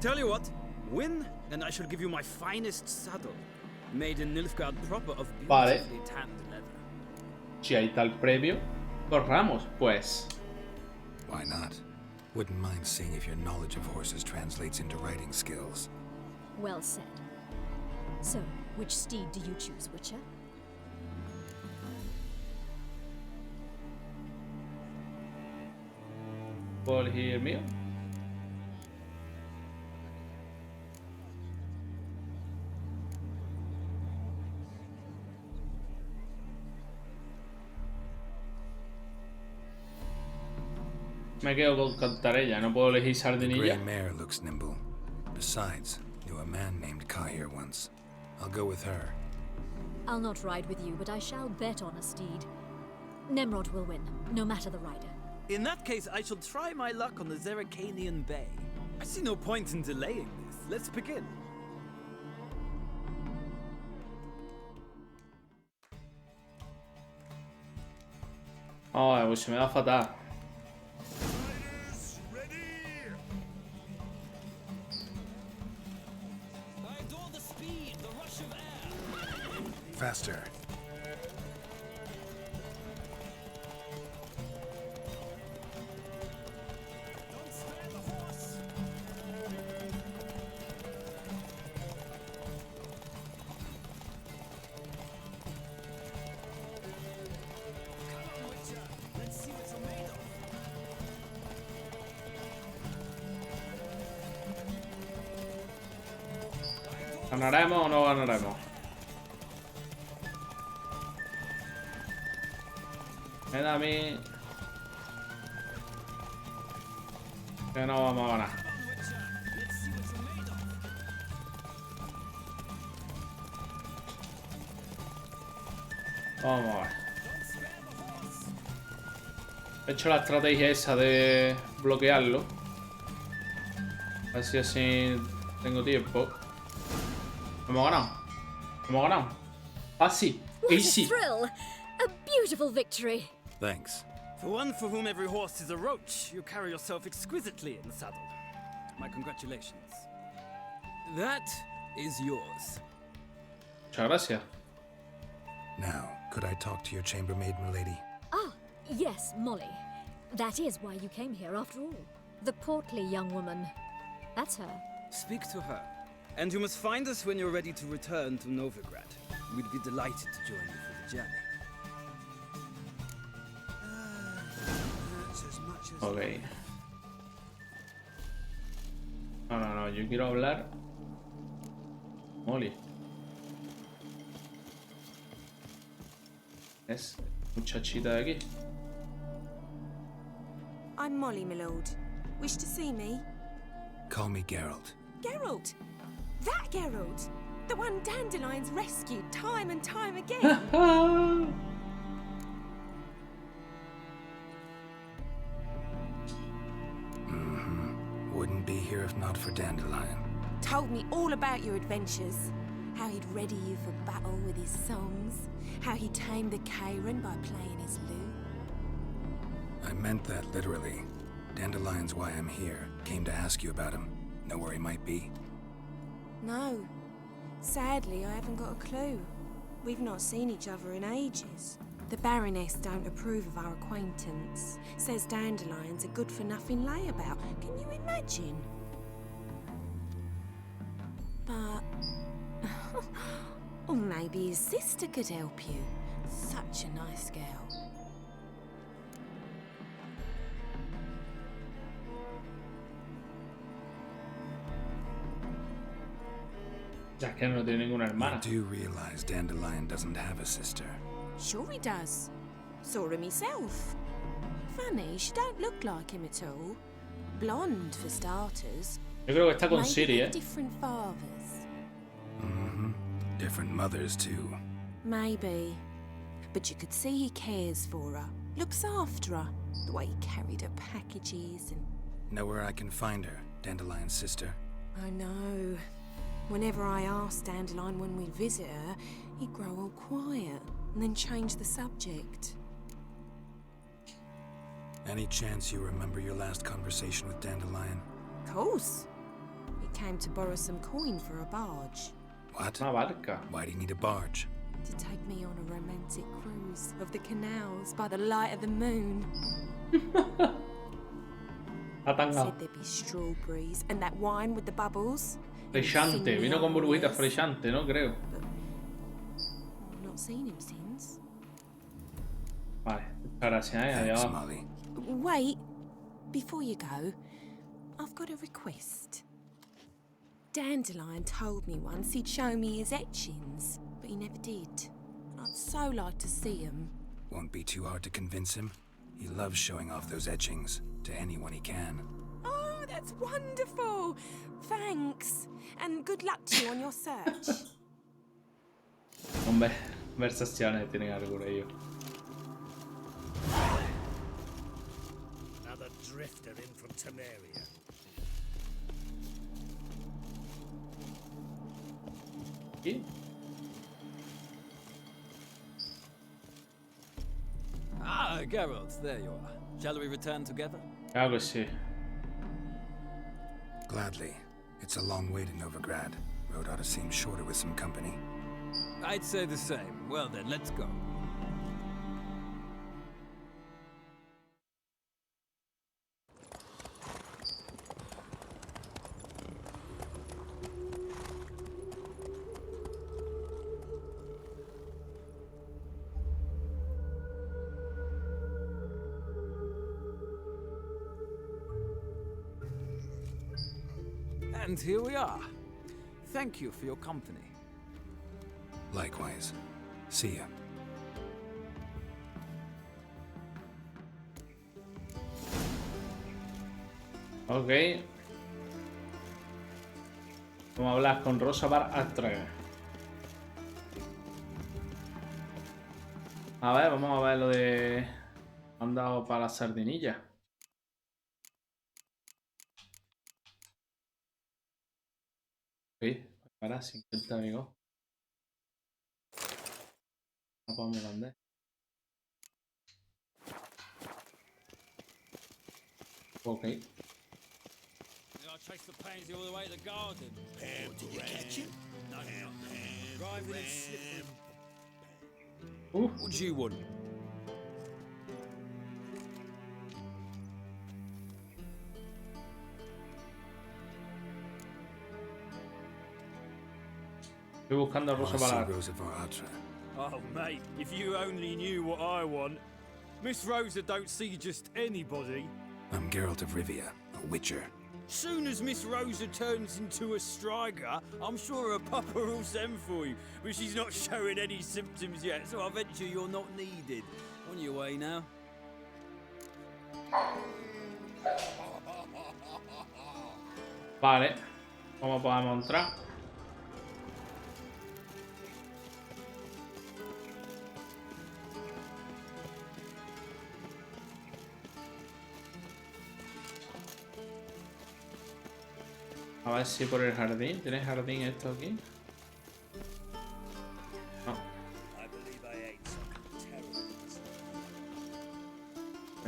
Speaker 12: Tell you what, win, and I shall give you my finest saddle, made in Nilfgaard proper of
Speaker 1: Vale.
Speaker 12: beautifully tanned leather.
Speaker 1: Si ahí está el premio, corramos, pues.
Speaker 4: Why not? Wouldn't mind seeing if your knowledge of horses translates into riding skills.
Speaker 3: Well said. So, which steed do you choose, Witcher?
Speaker 1: ¿Puedo elegir el mío? Me quedo con Cantarella, no puedo elegir
Speaker 4: The
Speaker 1: Sardinilla.
Speaker 4: gray mare looks nimble. Besides, knew a man named Cahir once. I'll go with her.
Speaker 3: I'll not ride with you, but I shall bet on a steed. Nemrod will win, no matter the rider.
Speaker 12: In that case, I shall try my luck on the Zeracanian Bay. I see no point in delaying this. Let's begin.
Speaker 1: Ay, pues se me da fatal.
Speaker 8: Riders, ready!
Speaker 12: I adore the speed, the rush of air.
Speaker 4: Faster.
Speaker 12: Don't spare the horse. Come on, Witcher. Let's see what you're made of.
Speaker 1: ¿Ganaremos o no ganaremos? Me da a mí que no vamos a ganar. Vamos a ver. He hecho la estrategia esa de bloquearlo. A ver si así tengo tiempo. Hemos ganado. Hemos ganado. Así.
Speaker 3: What a
Speaker 1: Easy.
Speaker 3: thrill! A beautiful victory.
Speaker 4: Thanks.
Speaker 12: For one for whom every horse is a roach, you carry yourself exquisitely in the saddle. My congratulations. That is yours.
Speaker 1: Muchas gracias.
Speaker 4: Now, could I talk to your chambermaid, milady?
Speaker 13: Ah, yes, Molly. That is why you came here after all. The portly young woman. That's her.
Speaker 12: Speak to her. And you must find us when you're ready to return to Novigrad. We'd be delighted to join you for the journey.
Speaker 1: Ok. No, yo quiero hablar. Molly. Es muchachita de aquí.
Speaker 14: I'm Molly, my lord. Wish to see me?
Speaker 4: Call me Geralt.
Speaker 14: Geralt! That Geralt! The one Dandelion's rescued time and time again!
Speaker 4: Wouldn't be here if not for Dandelion.
Speaker 14: Told me all about your adventures. How he'd ready you for battle with his songs. How he tamed the Kairan by playing his lute.
Speaker 4: I meant that literally. Dandelion's why I'm here. Came to ask you about him. Know where he might be?
Speaker 14: No. Sadly, I haven't got a clue. We've not seen each other in ages. The Baroness don't approve of our acquaintance. Says Dandelion's a good-for-nothing layabout. Can you imagine? But... or maybe his sister could help you. Such a nice girl.
Speaker 1: Ya que no tiene ninguna hermana.
Speaker 4: You do realize Dandelion doesn't have a sister.
Speaker 14: Sure he does. Saw him myself. Funny, she don't look like him at all. Blonde, for starters.
Speaker 1: Yo creo que está con
Speaker 14: Maybe
Speaker 1: Siri,
Speaker 14: they're different fathers.
Speaker 4: Different mothers, too.
Speaker 14: Maybe. But you could see he cares for her. Looks after her. The way he carried her packages and...
Speaker 4: Know where I can find her, Dandelion's sister?
Speaker 14: I know. Whenever I asked Dandelion when we'd visit her, he'd grow all quiet and then change the subject.
Speaker 4: Any chance you remember your last conversation with Dandelion?
Speaker 14: Of course. He came to borrow some coin for a barge.
Speaker 4: What?
Speaker 1: Una barca.
Speaker 4: Why do you need a barge?
Speaker 14: To take me on a romantic cruise of the canals by the light of the moon.
Speaker 1: Atanga.
Speaker 14: Said there'd be strawberries and that wine with the bubbles.
Speaker 1: Frechante. Vino con burbujitas frechante, ¿no? Creo.
Speaker 14: I've not seen him since.
Speaker 1: Vale. Muchas gracias,
Speaker 4: Thanks,
Speaker 1: Adiós.
Speaker 4: Molly.
Speaker 14: Wait. Before you go, I've got a request. Dandelion told me once he'd show me his etchings, but he never did. I'd so like to see them.
Speaker 4: Won't be too hard to convince him. He loves showing off those etchings to anyone he can.
Speaker 14: Oh, that's wonderful! Thanks, and good luck to you on your search.
Speaker 1: Conversazione tienen alguno ellos.
Speaker 6: Another drifter in from Temeria.
Speaker 1: ¿Y?
Speaker 12: Ah, Geralt, there you are. Shall we return together?
Speaker 1: Claro que sí.
Speaker 4: Gladly. It's a long way to Novigrad. Road ought to seem shorter with some company.
Speaker 12: I'd say the same. Well then, let's go. And here we are. Thank you for your company.
Speaker 4: Likewise. See ya.
Speaker 1: Ok. Vamos a hablar con Rosa Bar-Astra. A ver, vamos a ver lo de... Han dado para las sardinillas. Sí, para 50 amigos. No podemos vender. Ok.
Speaker 12: I chased the pansy all the way to the garden. Did you catch him? No, not. Driving and slipping. What do you want?
Speaker 1: Estoy buscando a Rosa Bar.
Speaker 12: Oh, mate, if you only knew what I want. Miss Rosa don't see just anybody.
Speaker 4: I'm Geralt of Rivia, a witcher.
Speaker 12: Soon as Miss Rosa turns into a striker, I'm sure her papa will send for you. But she's not showing any symptoms yet, so I venture you're not needed. On your way now.
Speaker 1: Vale. ¿Cómo podemos entrar? A ver si por el jardín. ¿Tienes jardín esto aquí? No.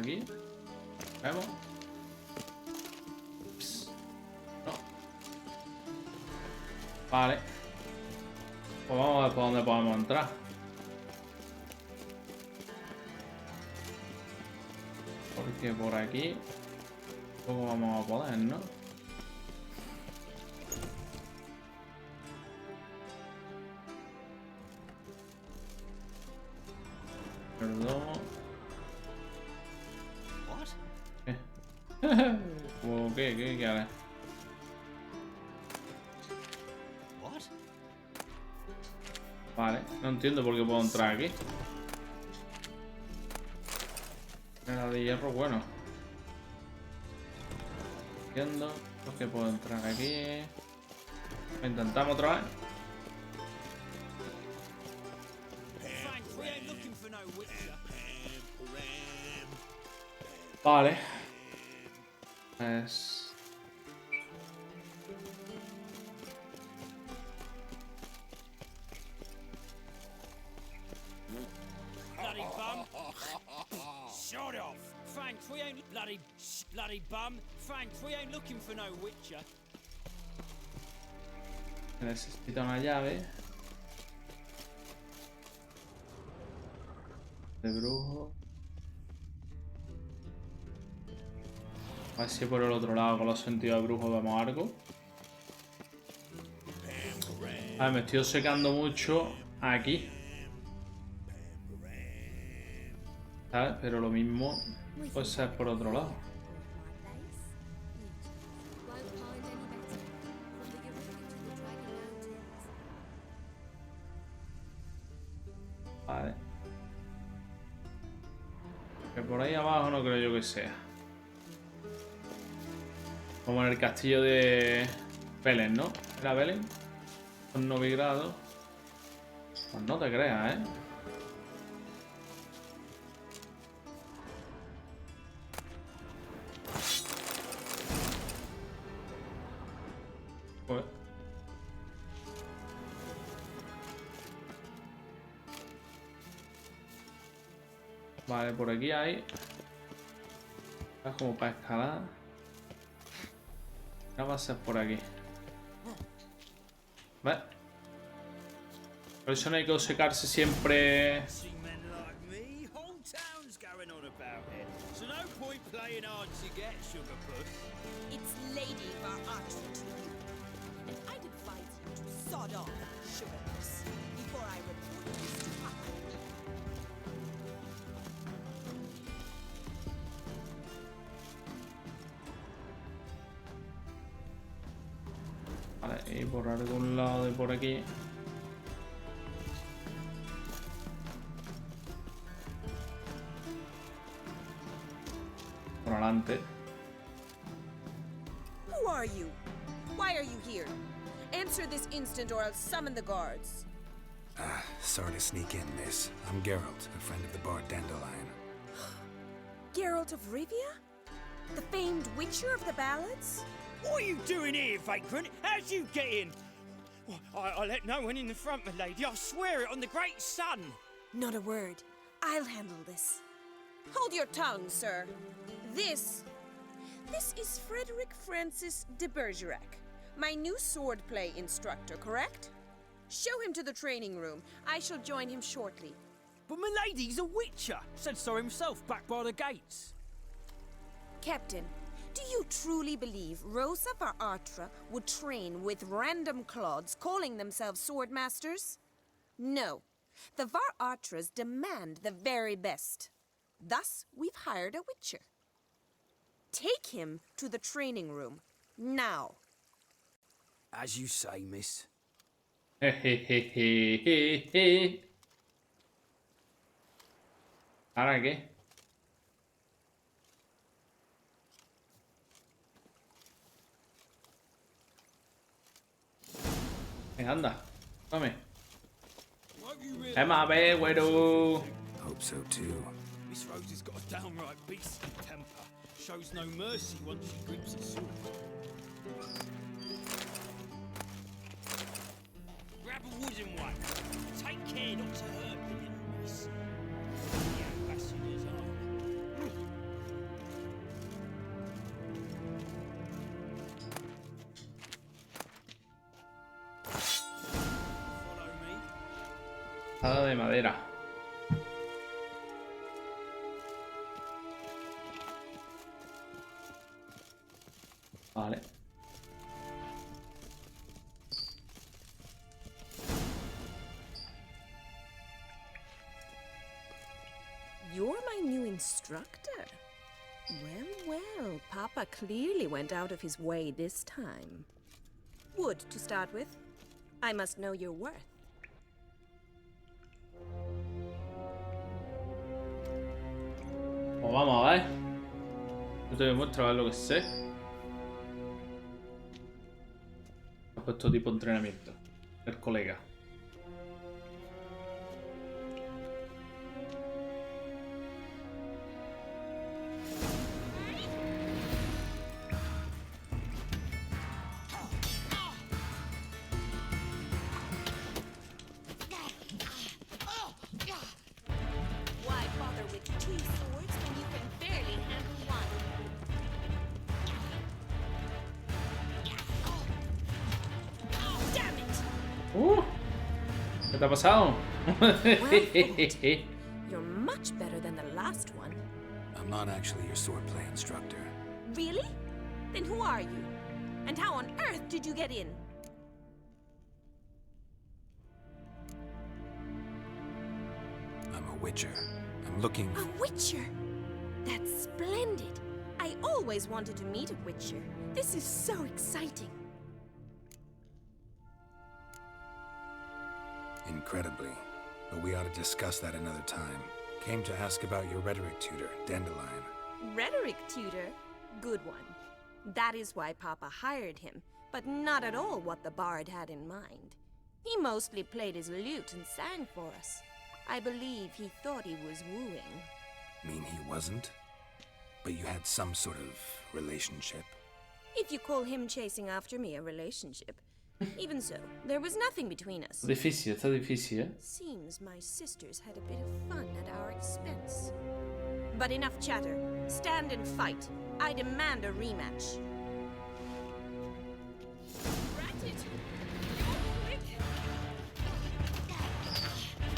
Speaker 1: Aquí. Vemos. No. Vale. Pues vamos a ver por dónde podemos entrar. Porque por aquí tampoco vamos a poder, ¿no? Perdón. ¿Cómo qué? ¿Qué haré? Vale, no entiendo por qué puedo entrar aquí. La de hierro, bueno. Entiendo por qué puedo entrar aquí. Intentamos otra vez. Vale. Es...
Speaker 12: Bloody bum! Shut off! Thanks, we ain't bloody bum! Thanks, we ain't looking for no witcher.
Speaker 1: Necesito una llave. De brujo. A ver si por el otro lado con los sentidos de brujo vemos algo. A ver, me estoy secando mucho aquí. ¿Sabes? Pero lo mismo puede ser por otro lado. Vale. Que por ahí abajo no creo yo que sea. Como en el castillo de Belén, ¿no? ¿Era Belén? Con Novigrado. Pues no te creas, ¿eh? Pues... Vale, por aquí hay... Es como para escalar. No va a ser por aquí. ¿Ves? Por eso no hay que secarse siempre. Vale. Y por algún lado de por aquí. Por adelante.
Speaker 14: Who are you? Why are you here? Answer this instant or I'll summon the guards.
Speaker 4: Sorry to sneak in, miss. I'm Geralt, a friend of the bard Dandelion.
Speaker 14: Geralt of Rivia? The famed witcher of the ballads?
Speaker 12: What are you doing here, vagrant? How'd you get in? Well, I let no one in the front, my lady. I swear it on the great sun.
Speaker 14: Not a word. I'll handle this. Hold your tongue, sir. This is Frederick Francis de Bergerac, my new swordplay instructor, correct? Show him to the training room. I shall join him shortly.
Speaker 12: But my lady's a witcher. Said so himself back by the gates.
Speaker 14: Captain, do you truly believe Rosa Varatra would train with random clods calling themselves swordmasters? No. The Varatras demand the very best. Thus, we've hired a witcher. Take him to the training room, now.
Speaker 12: As you say, miss.
Speaker 1: ¿Ahora qué? Venga, anda. Tome. Emma, ve, güero.
Speaker 4: Hope so too.
Speaker 12: Miss Rose has got a downright beastly temper. Shows no mercy once she grips his sword. Grab a wooden one. Take care not to hurt the little miss. The ambassador's armor. Follow me.
Speaker 1: Espada de madera. Vale.
Speaker 14: You're my new instructor. Well, Papa clearly went out of his way this time. Wood, to start with. I must know your worth.
Speaker 1: Pues vamos a ver. Yo te demuestro a ver lo que sé. Ha puesto tipo entrenamiento. El colega.
Speaker 14: Why bother with two swords when you can barely handle one? Damn it!
Speaker 1: ¿Qué te ha pasado?
Speaker 14: You're much better than the last one.
Speaker 4: I'm not actually your swordplay instructor.
Speaker 14: Really? Then who are you? And how on earth did you get in?
Speaker 4: I'm a witcher. I'm looking
Speaker 14: A witcher? That's splendid. I always wanted to meet a witcher. This is so exciting.
Speaker 4: incredibly. But we ought to discuss that another time. Came to ask about your rhetoric tutor, Dandelion.
Speaker 14: Rhetoric tutor? Good one. That is why Papa hired him, but not at all what the bard had in mind. He mostly played his lute and sang for us. I believe he thought he was wooing.
Speaker 4: Mean he wasn't? But you had some sort of relationship?
Speaker 14: If you call him chasing after me a relationship. Even so, there was nothing between us.
Speaker 1: Difícil, está difícil, ¿eh?
Speaker 14: Seems my sisters had a bit of fun at our expense. But enough chatter. Stand and fight. I demand a rematch.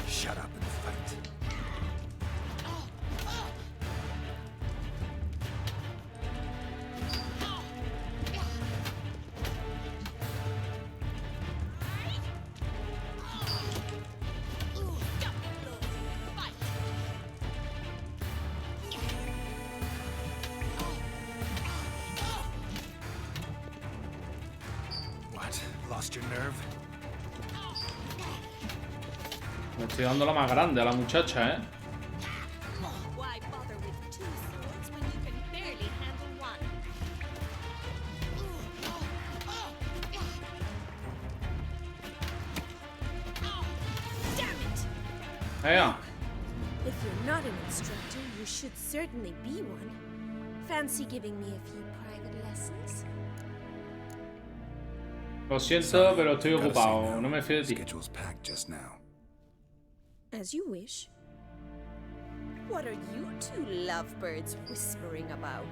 Speaker 4: Shut up and fight. Lost your nerve?
Speaker 1: Le estoy dando la más grande a la muchacha, ¿eh?
Speaker 7: Why bother with two swords when you can barely handle one? Damn it!
Speaker 1: Venga.
Speaker 14: If you're not an instructor, you should certainly be one. Fancy giving me a few private lessons?
Speaker 1: Lo siento, pero estoy ocupado. No me fío de ti.
Speaker 4: Schedule's packed just now.
Speaker 14: As you wish.
Speaker 7: What are you two lovebirds whispering about?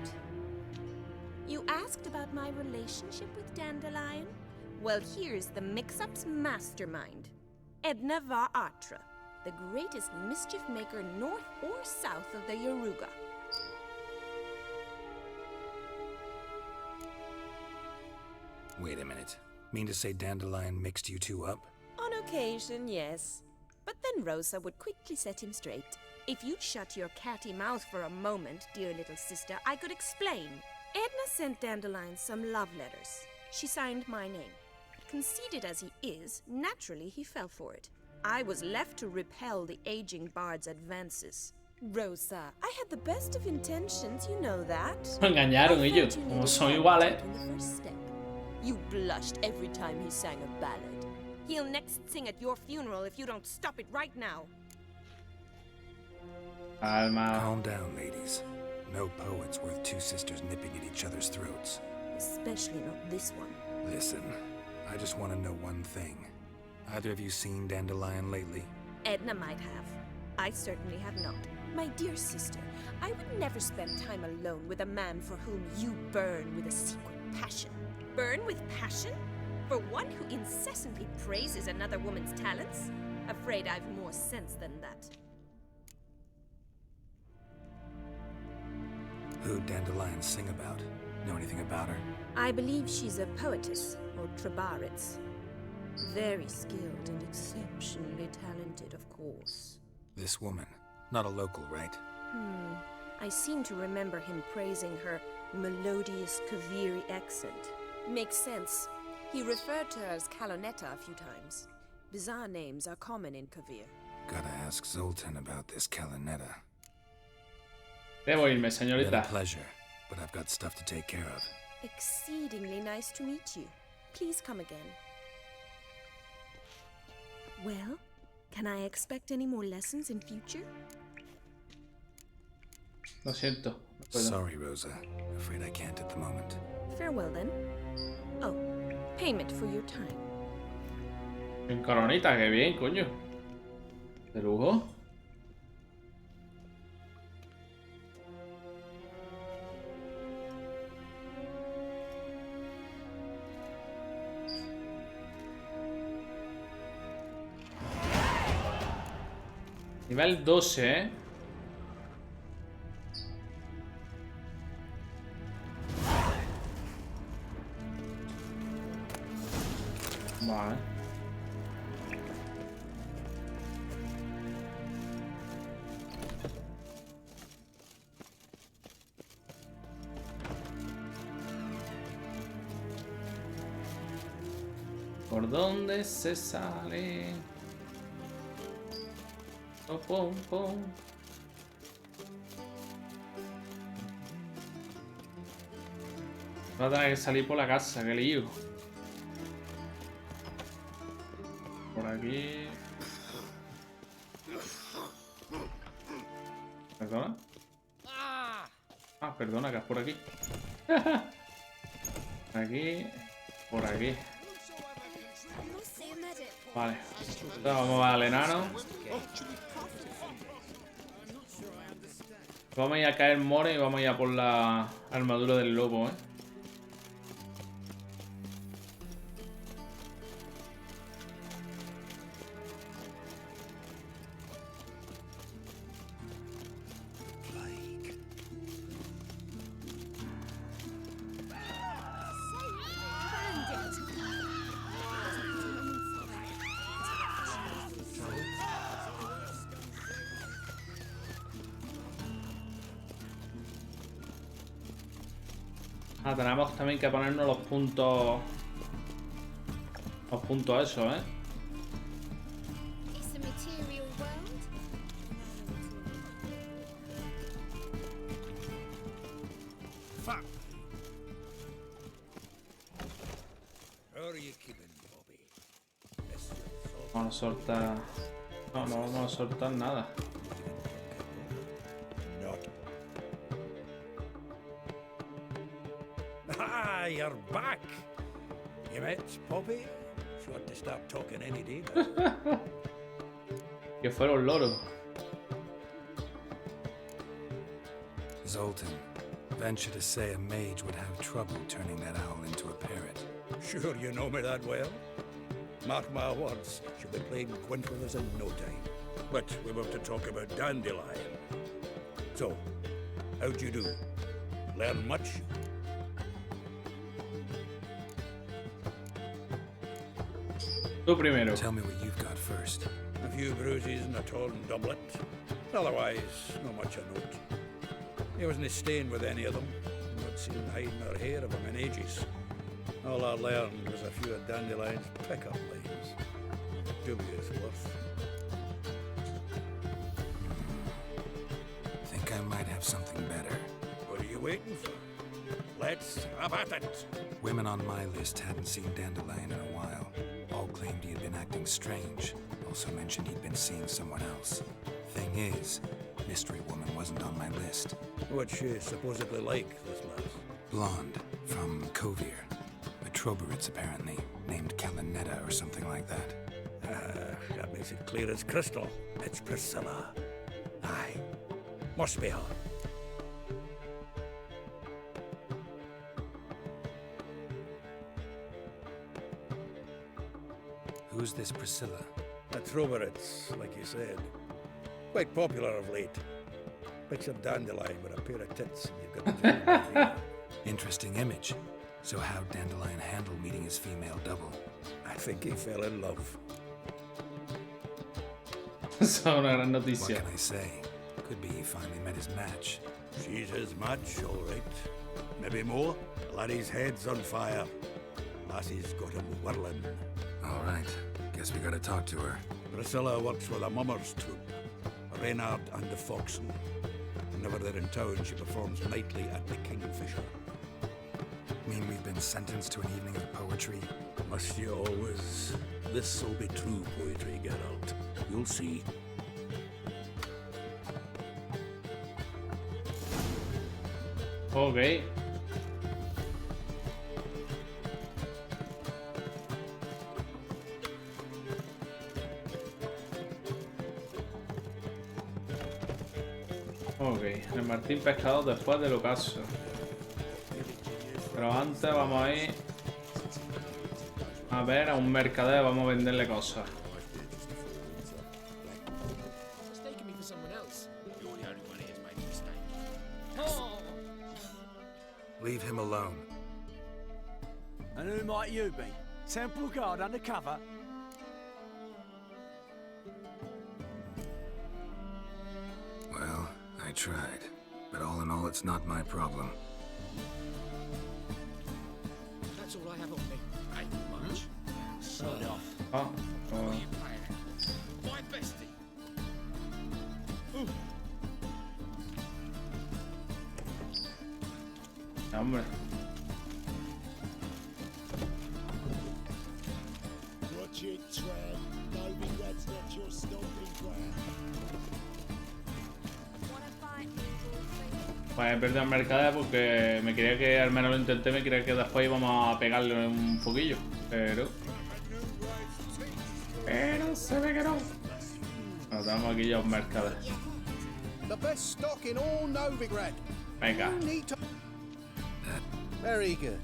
Speaker 14: You asked about my relationship with Dandelion? Well, here's the mix-up's mastermind. Edna Va Atra, the greatest mischief maker north or south of the Yaruga.
Speaker 4: Wait a minute. Mean to say Dandelion mixed you two up?
Speaker 14: On occasion, yes. But then Rosa would quickly set him straight. If you'd shut your catty mouth for a moment, dear little sister, I could explain. Edna sent Dandelion some love letters. She signed my name. Conceited as he is, naturally he fell for it. I was left to repel the aging bard's advances. Rosa, I had the best of intentions, you know that.
Speaker 1: Me engañaron ellos, como son iguales.
Speaker 14: You blushed every time he sang a ballad. He'll next sing at your funeral if you don't stop it right now.
Speaker 1: Calma.
Speaker 4: Calm down, ladies. No poet's worth two sisters nipping at each other's throats.
Speaker 14: Especially not this one.
Speaker 4: Listen, I just want to know one thing. Either of you seen Dandelion lately?
Speaker 14: Edna might have. I certainly have not. My dear sister, I would never spend time alone with a man for whom you burn with a secret passion. Burn with passion? For one who incessantly praises another woman's talents? Afraid I've more sense than that.
Speaker 4: Who'd Dandelion sing about? Know anything about her?
Speaker 14: I believe she's a poetess, or trabaritz. Very skilled and exceptionally talented, of course.
Speaker 4: This woman. Not a local, right?
Speaker 14: I seem to remember him praising her melodious Kaviri accent. Makes sense. He referred to her as Kalonetta a few times. Bizarre names are common in Kavir.
Speaker 4: Gotta ask Zoltan about this Kalonetta.
Speaker 1: Debo irme, señorita.
Speaker 4: Been a pleasure, but I've got stuff to take care of.
Speaker 14: Exceedingly nice to meet you. Please come again. Well, can I expect any more lessons in future?
Speaker 1: Lo siento. No puedo.
Speaker 4: Sorry, Rosa. Afraid I can't at the moment.
Speaker 14: Farewell then. Oh, payment for your time.
Speaker 1: En coronita, qué bien, coño. De lujo. Nivel 12, ¿eh? Vale. ¿Por dónde se sale? Oh, pum, pum. Voy a tener que salir por la casa, qué lío. Por aquí. ¿Perdona? Ah, perdona, que es por aquí. Aquí. Por aquí. Vale. Entonces vamos al enano. Vamos a ir a caer more y vamos a ir a por la armadura del lobo, ¿eh? Ah, tenemos también que ponernos los puntos Apunto a eso, ¿eh?
Speaker 13: It's a material world.
Speaker 6: Fuck. How are you keeping, Bobby?
Speaker 1: Vamos a soltar... No, no vamos a soltar nada.
Speaker 6: Ah, you're back. You met Bobby? She ought to start talking any day.
Speaker 1: Que fueron loros.
Speaker 4: Zoltan, venture to say a mage would have trouble turning that owl into a parrot.
Speaker 6: Sure you know me that well? Mark my words, she'll be playing Gwent with us in no time. But we were to talk about Dandelion. So, how'd you do? Learn much?
Speaker 1: Tú primero.
Speaker 4: Tell me what you've got first.
Speaker 6: A few bruises and a torn doublet. Otherwise, not much of note. He wasn't staying with any of them. Not seen hide nor hair of him in ages. All I learned was a few of Dandelion's pick-up lines. Dubious worth.
Speaker 4: Think I might have something better.
Speaker 6: What are you waiting for? Let's have at it.
Speaker 4: Women on my list hadn't seen Dandelion in a while. All claimed he had been acting strange. Also mentioned he'd been seeing someone else. Thing is, Mystery Woman wasn't on my list.
Speaker 6: What's she supposedly like, this lass?
Speaker 4: Blonde, from Kovir. A Troberitz, apparently, named Kalinetta or something like that.
Speaker 6: That makes it clear as crystal. It's Priscilla. Aye. Must be her.
Speaker 4: Who's this Priscilla?
Speaker 6: A Troberitz, like you said. Quite popular of late. Picture Dandelion with a pair of tits and you've got the job.
Speaker 4: Interesting image. So how'd Dandelion handle meeting his female double?
Speaker 6: I think he fell in love.
Speaker 1: Esa es una gran noticia.
Speaker 4: What can I say? Could be he finally met his match.
Speaker 6: She's his match, all right. Maybe more. Laddie's head's on fire. Lassie's got him whirling.
Speaker 4: All right. Guess we gotta talk to her.
Speaker 6: Priscilla works with a mummers troupe. Reynard and the Foxen. Whenever they're in town, she performs nightly at the Kingfisher.
Speaker 4: Mean we've been sentenced to an evening of poetry?
Speaker 6: Must you always? This'll be true poetry, Geralt. You'll see.
Speaker 1: Ok. Ok, el Martín Pescador después del ocaso. Pero antes vamos a ir a ver a un mercader, vamos a venderle cosas.
Speaker 4: Leave him alone.
Speaker 12: And who might you be? Temple Guard undercover?
Speaker 4: Well, I tried. But all in all, it's not my problem.
Speaker 11: That's all I have on me. Ain't much.
Speaker 12: Sod off.
Speaker 1: Oh,
Speaker 11: What are you playing at? My bestie.
Speaker 1: hombre.
Speaker 9: Watch it, Tran. Maybe that's not your stomping ground.
Speaker 1: Pues he perdido el mercader porque me creía que, al menos lo intenté, me creía que después íbamos a pegarle un poquillo. Pero se ve que no. Nos damos aquí ya un mercader.
Speaker 11: The best stock in all Novigrad.
Speaker 1: Venga.
Speaker 11: You need to... Very good.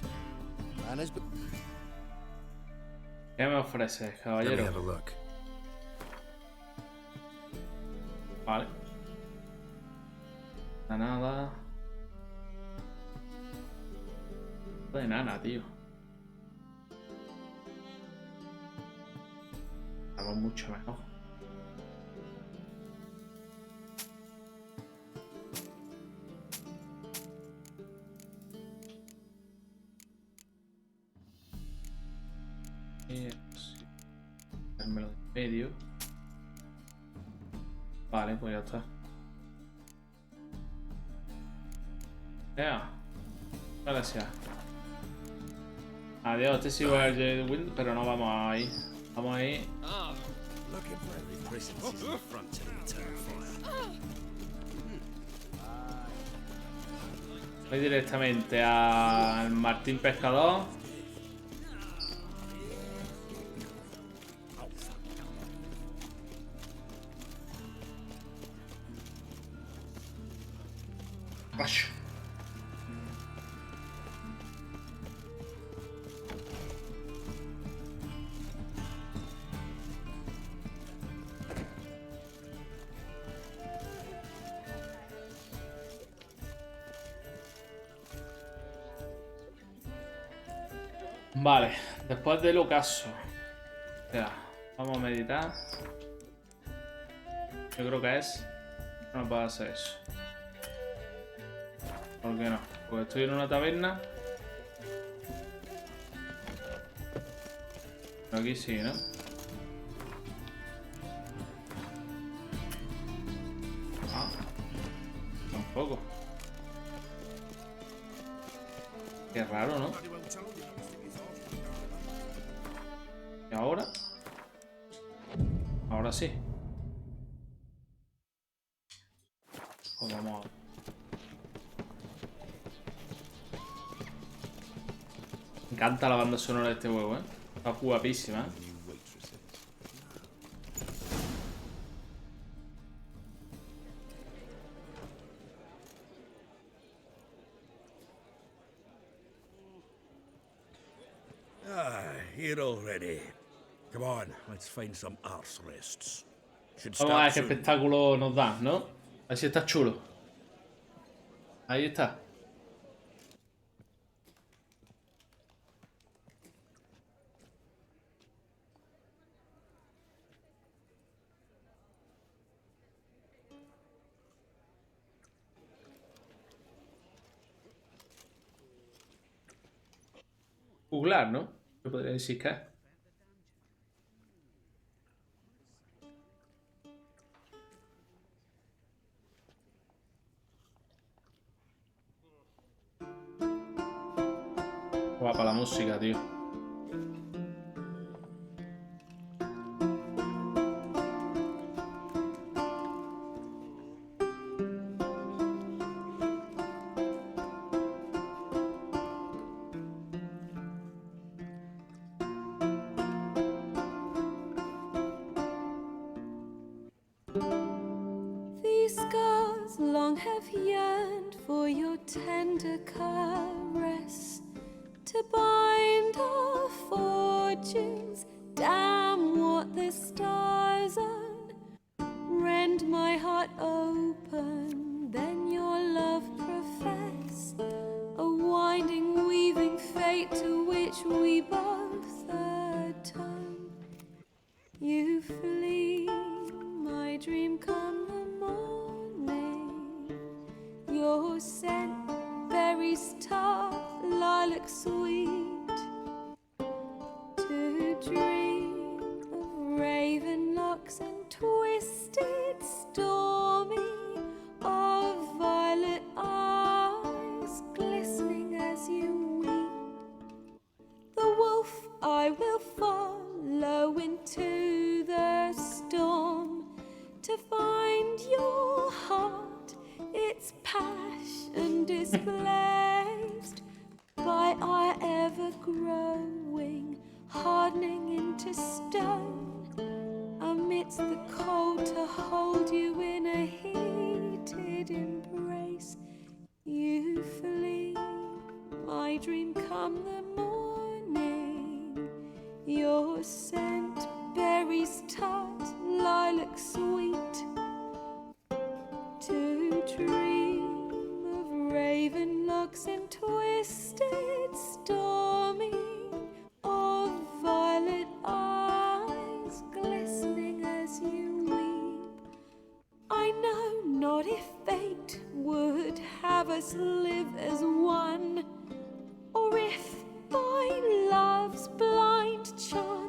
Speaker 11: And has been...
Speaker 1: ¿Qué me ofreces,
Speaker 4: Let me
Speaker 1: caballero?
Speaker 4: have a look.
Speaker 1: Vale. Nada. De nada, tío. Estamos mucho mejor. Dármelo de medio. Vale, pues ya está. Ya. Gracias. Adiós, este sí va a ser Wind, pero no vamos ahí. Vamos ahí. Voy directamente al Martín Pescador. Rayo. Vale, después del ocaso. Espera, vamos a meditar. Yo creo que es. No puedo hacer eso. ¿Por qué no? Porque estoy en una taberna. Pero aquí sí, ¿no? Ah, tampoco. Qué raro, ¿no? ¿Y ahora? Ahora sí. Pues vamos a... Me encanta la banda sonora de este juego, ¿eh? Está guapísima, ¿eh?
Speaker 6: Here already. Come on, let's find some arse rests.
Speaker 1: Vamos a ver qué espectáculo nos da, ¿no? A ver si está chulo. Ahí está. Juglar, ¿no? Yo podría decir que es. Guapa la música, tío.
Speaker 14: These scars long have yearned for your tender caress, to bind our fortunes. Damn what the stars own. Rend my heart open, then your love profess, a winding, weaving fate to which we both atone. You flee, my dream come the morning. Your scent, berries tart, lilac sweet. To dream of raven locks and twisted, stormy, of violet eyes glistening as you weep. The wolf I will follow into the storm, to find your heart, its passion displaced by our ever-growing, hardening into stone, amidst the cold to hold you in a heated embrace. You flee, my dream come the morning. Your scent, berries tart, lilac sweet. To dream of raven locks and twisted, stormy, of violet eyes glistening as you weep. I know not if fate would have us live as one, or if by love's blind charm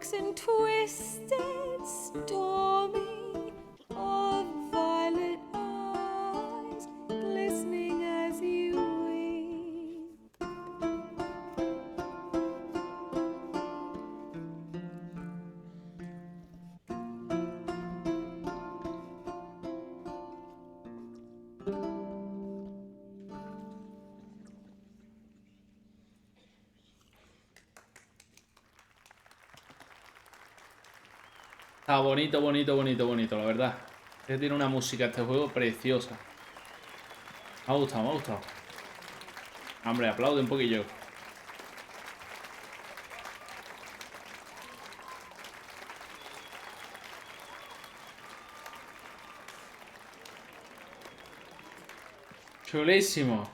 Speaker 14: dark and twisted, stormy, of violet eyes, glistening as you weep.
Speaker 1: Está bonito, bonito, bonito, bonito, la verdad. Es que tiene una música este juego preciosa. Me ha gustado, me ha gustado. Hombre, aplaude un poquillo. Chulísimo.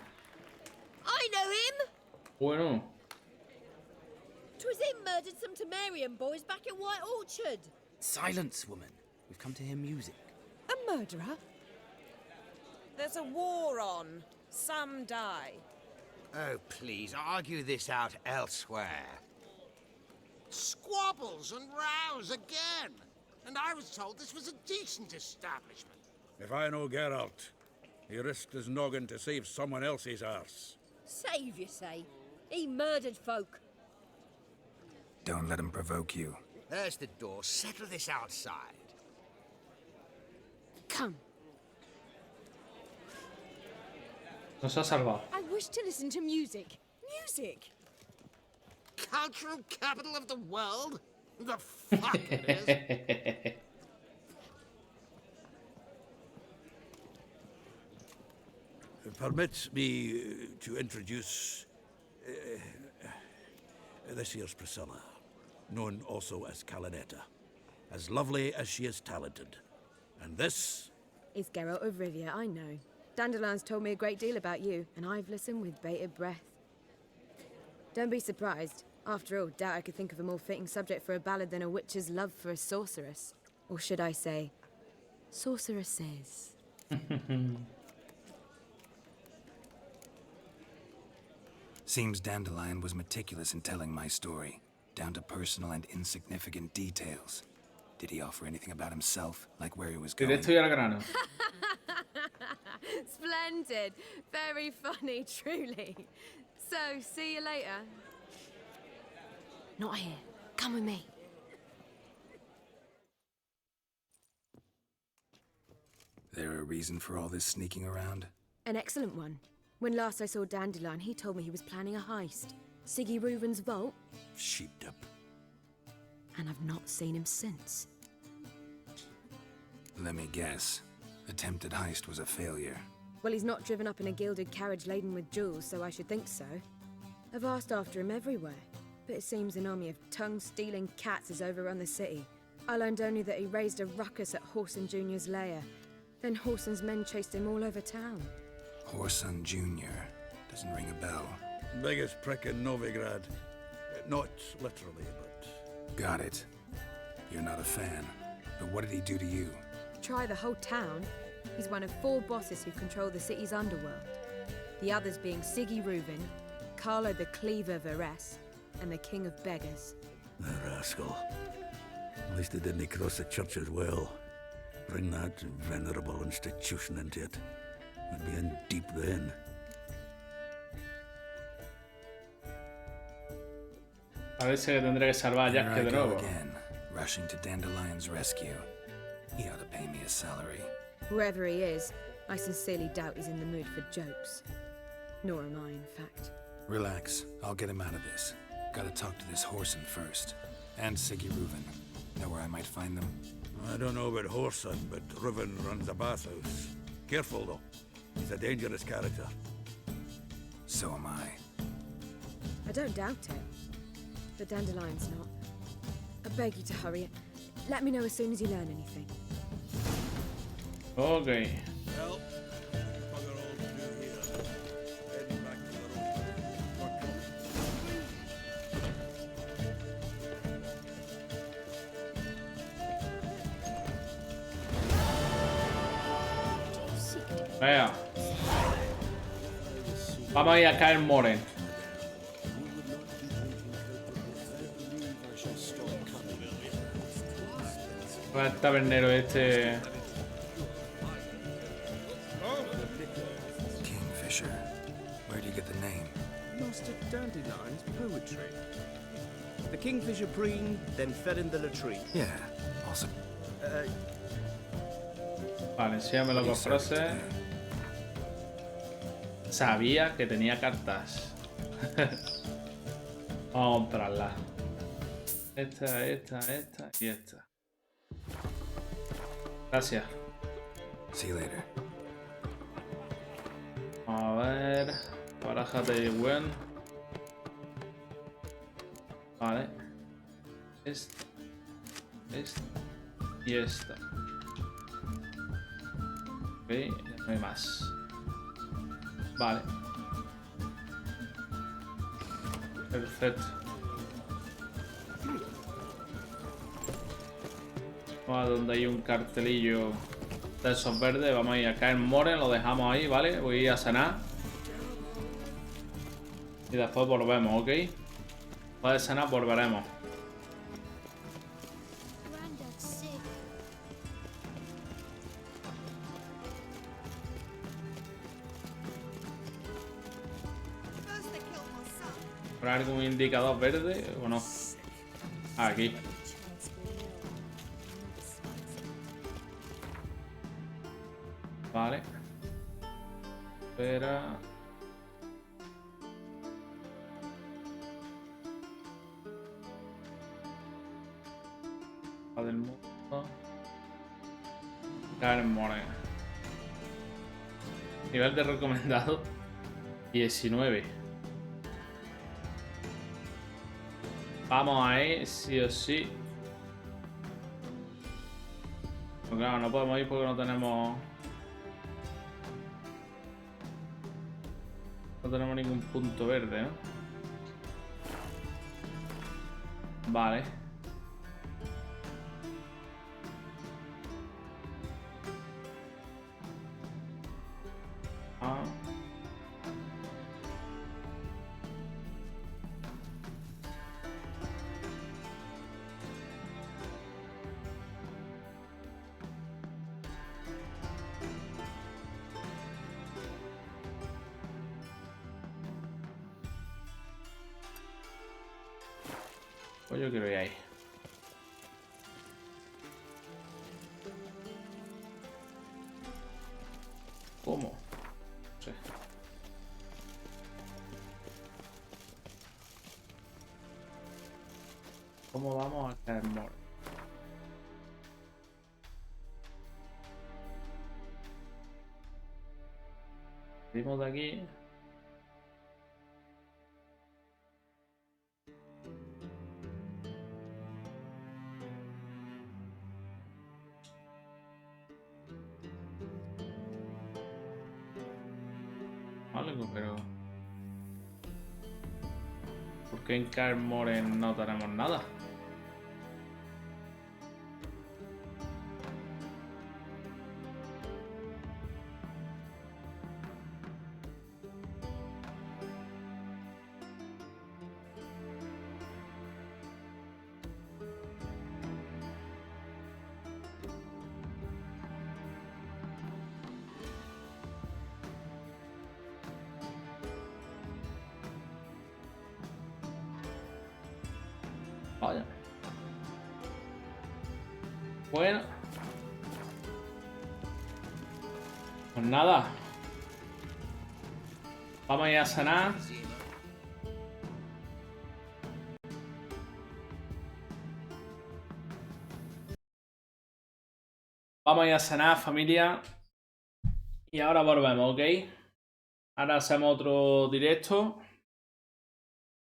Speaker 7: I know him!
Speaker 1: Bueno.
Speaker 7: 'Twas him murdered some Temerian boys back in White Orchard.
Speaker 12: Silence, woman. We've come to hear music.
Speaker 14: A murderer? There's a war on. Some die.
Speaker 11: Oh, please, argue this out elsewhere.
Speaker 8: Squabbles and rows again. And I was told this was a decent establishment.
Speaker 6: If I know Geralt, he risked his noggin to save someone else's arse.
Speaker 7: Save, you say? He murdered folk.
Speaker 4: Don't let him provoke you.
Speaker 11: There's the door. Settle this outside.
Speaker 14: Come.
Speaker 1: Nos ha salvado.
Speaker 14: I wish to listen to music. Music!
Speaker 8: Cultural capital of the world? The fuck it is.
Speaker 6: Permit me to introduce this here's Priscilla, known also as Calinetta, as lovely as she is talented. And this
Speaker 14: Is Geralt of Rivia, I know. Dandelion's told me a great deal about you, and I've listened with bated breath. Don't be surprised. After all, doubt I could think of a more fitting subject for a ballad than a witch's love for a sorceress. Or should I say, sorceresses.
Speaker 4: Seems Dandelion was meticulous in telling my story, down to personal and insignificant details. Did he offer anything about himself, like where he was going?
Speaker 1: Directo y al grano.
Speaker 14: Splendid. Very funny, truly. So, see you later. Not here. Come with me.
Speaker 4: There a reason for all this sneaking around?
Speaker 14: An excellent one. When last I saw Dandelion, he told me he was planning a heist. Siggy Reuven's vault.
Speaker 6: sheeped up.
Speaker 14: And I've not seen him since.
Speaker 4: Let me guess. Attempted heist was a failure.
Speaker 14: Well, he's not driven up in a gilded carriage laden with jewels, so I should think so. I've asked after him everywhere, but it seems an army of tongue-stealing cats has overrun the city. I learned only that he raised a ruckus at Whoreson Jr.'s lair. Then Whoreson's men chased him all over town.
Speaker 4: Whoreson Jr. Doesn't ring a bell.
Speaker 6: Biggest prick in Novigrad. Not literally, but...
Speaker 4: Got it. You're not a fan. But what did he do to you?
Speaker 14: Try the whole town. He's one of 4 bosses who control the city's underworld. The others being Siggy Reuven, Carlo the Cleaver Varese, and the King of Beggars.
Speaker 6: The rascal. At least he didn't cross the church as well. Bring that venerable institution into it. We'd be in deep then.
Speaker 1: Parece que tendré que salvar a
Speaker 4: Here
Speaker 1: Jack
Speaker 4: I
Speaker 1: de
Speaker 4: go
Speaker 1: nuevo.
Speaker 4: again, rushing to Dandelion's rescue. He ought to pay me a salary.
Speaker 14: Whoever he is, I sincerely doubt he's in the mood for jokes. Nor am I, in fact.
Speaker 4: Relax. I'll get him out of this. Gotta talk to this Whoreson first. And Siggy Reuven. Know where I might find them?
Speaker 6: I don't know about Whoreson, but Reuven runs a bathhouse. Careful, though. He's a dangerous character.
Speaker 4: So am I.
Speaker 14: I don't doubt it. But Dandelion's not. I beg you to hurry. Let me know as soon as you learn anything.
Speaker 1: Ok.
Speaker 6: Well, bugger all to do here. Heading back to the road.
Speaker 1: Venga. Vamos a ir a caer Moren. El tabernero este.
Speaker 4: Kingfisher. Where do you get the name?
Speaker 11: Master Dandelion's poetry. The kingfisher preened, then fed in the latrine.
Speaker 4: Yeah, also.
Speaker 1: Vale, enséñamelo con frase. Sabía que tenía cartas. Vamos a comprarlas. Esta y esta. Gracias.
Speaker 4: See you later.
Speaker 1: A ver. Baraja de buen. Vale. Esta y esta. Ok, ya no hay más. Vale. Perfecto. Vamos a donde hay un cartelillo de esos verdes. Vamos a ir acá en More, lo dejamos ahí, ¿vale? Voy a ir a sanar. Y después volvemos, ¿ok? Después de sanar volveremos. ¿Habrá algún indicador verde o no? Aquí. Vale. Espera. Del mundo. Karen Morena. Nivel de recomendado 19. Vamos ahí, sí o sí. Pero claro, no podemos ir porque no tenemos... No tenemos ningún punto verde, ¿no? Vale. Pues yo quiero ir ahí. ¿Cómo? No sé. ¿Cómo vamos a caer mor? Salimos de aquí. Algo, pero... ¿Por qué en Carmoren no tenemos nada? Vaya. Bueno. Pues nada. Vamos a ir a sanar. Vamos a ir a sanar, familia. Y ahora volvemos, ¿ok? Ahora hacemos otro directo.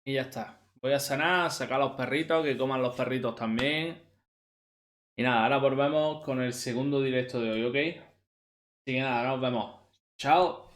Speaker 1: Y ya está. Voy a sanar, sacar a los perritos, que coman los perritos también. Y nada, ahora volvemos con el segundo directo de hoy, ¿ok? Así que nada, nos vemos. Chao.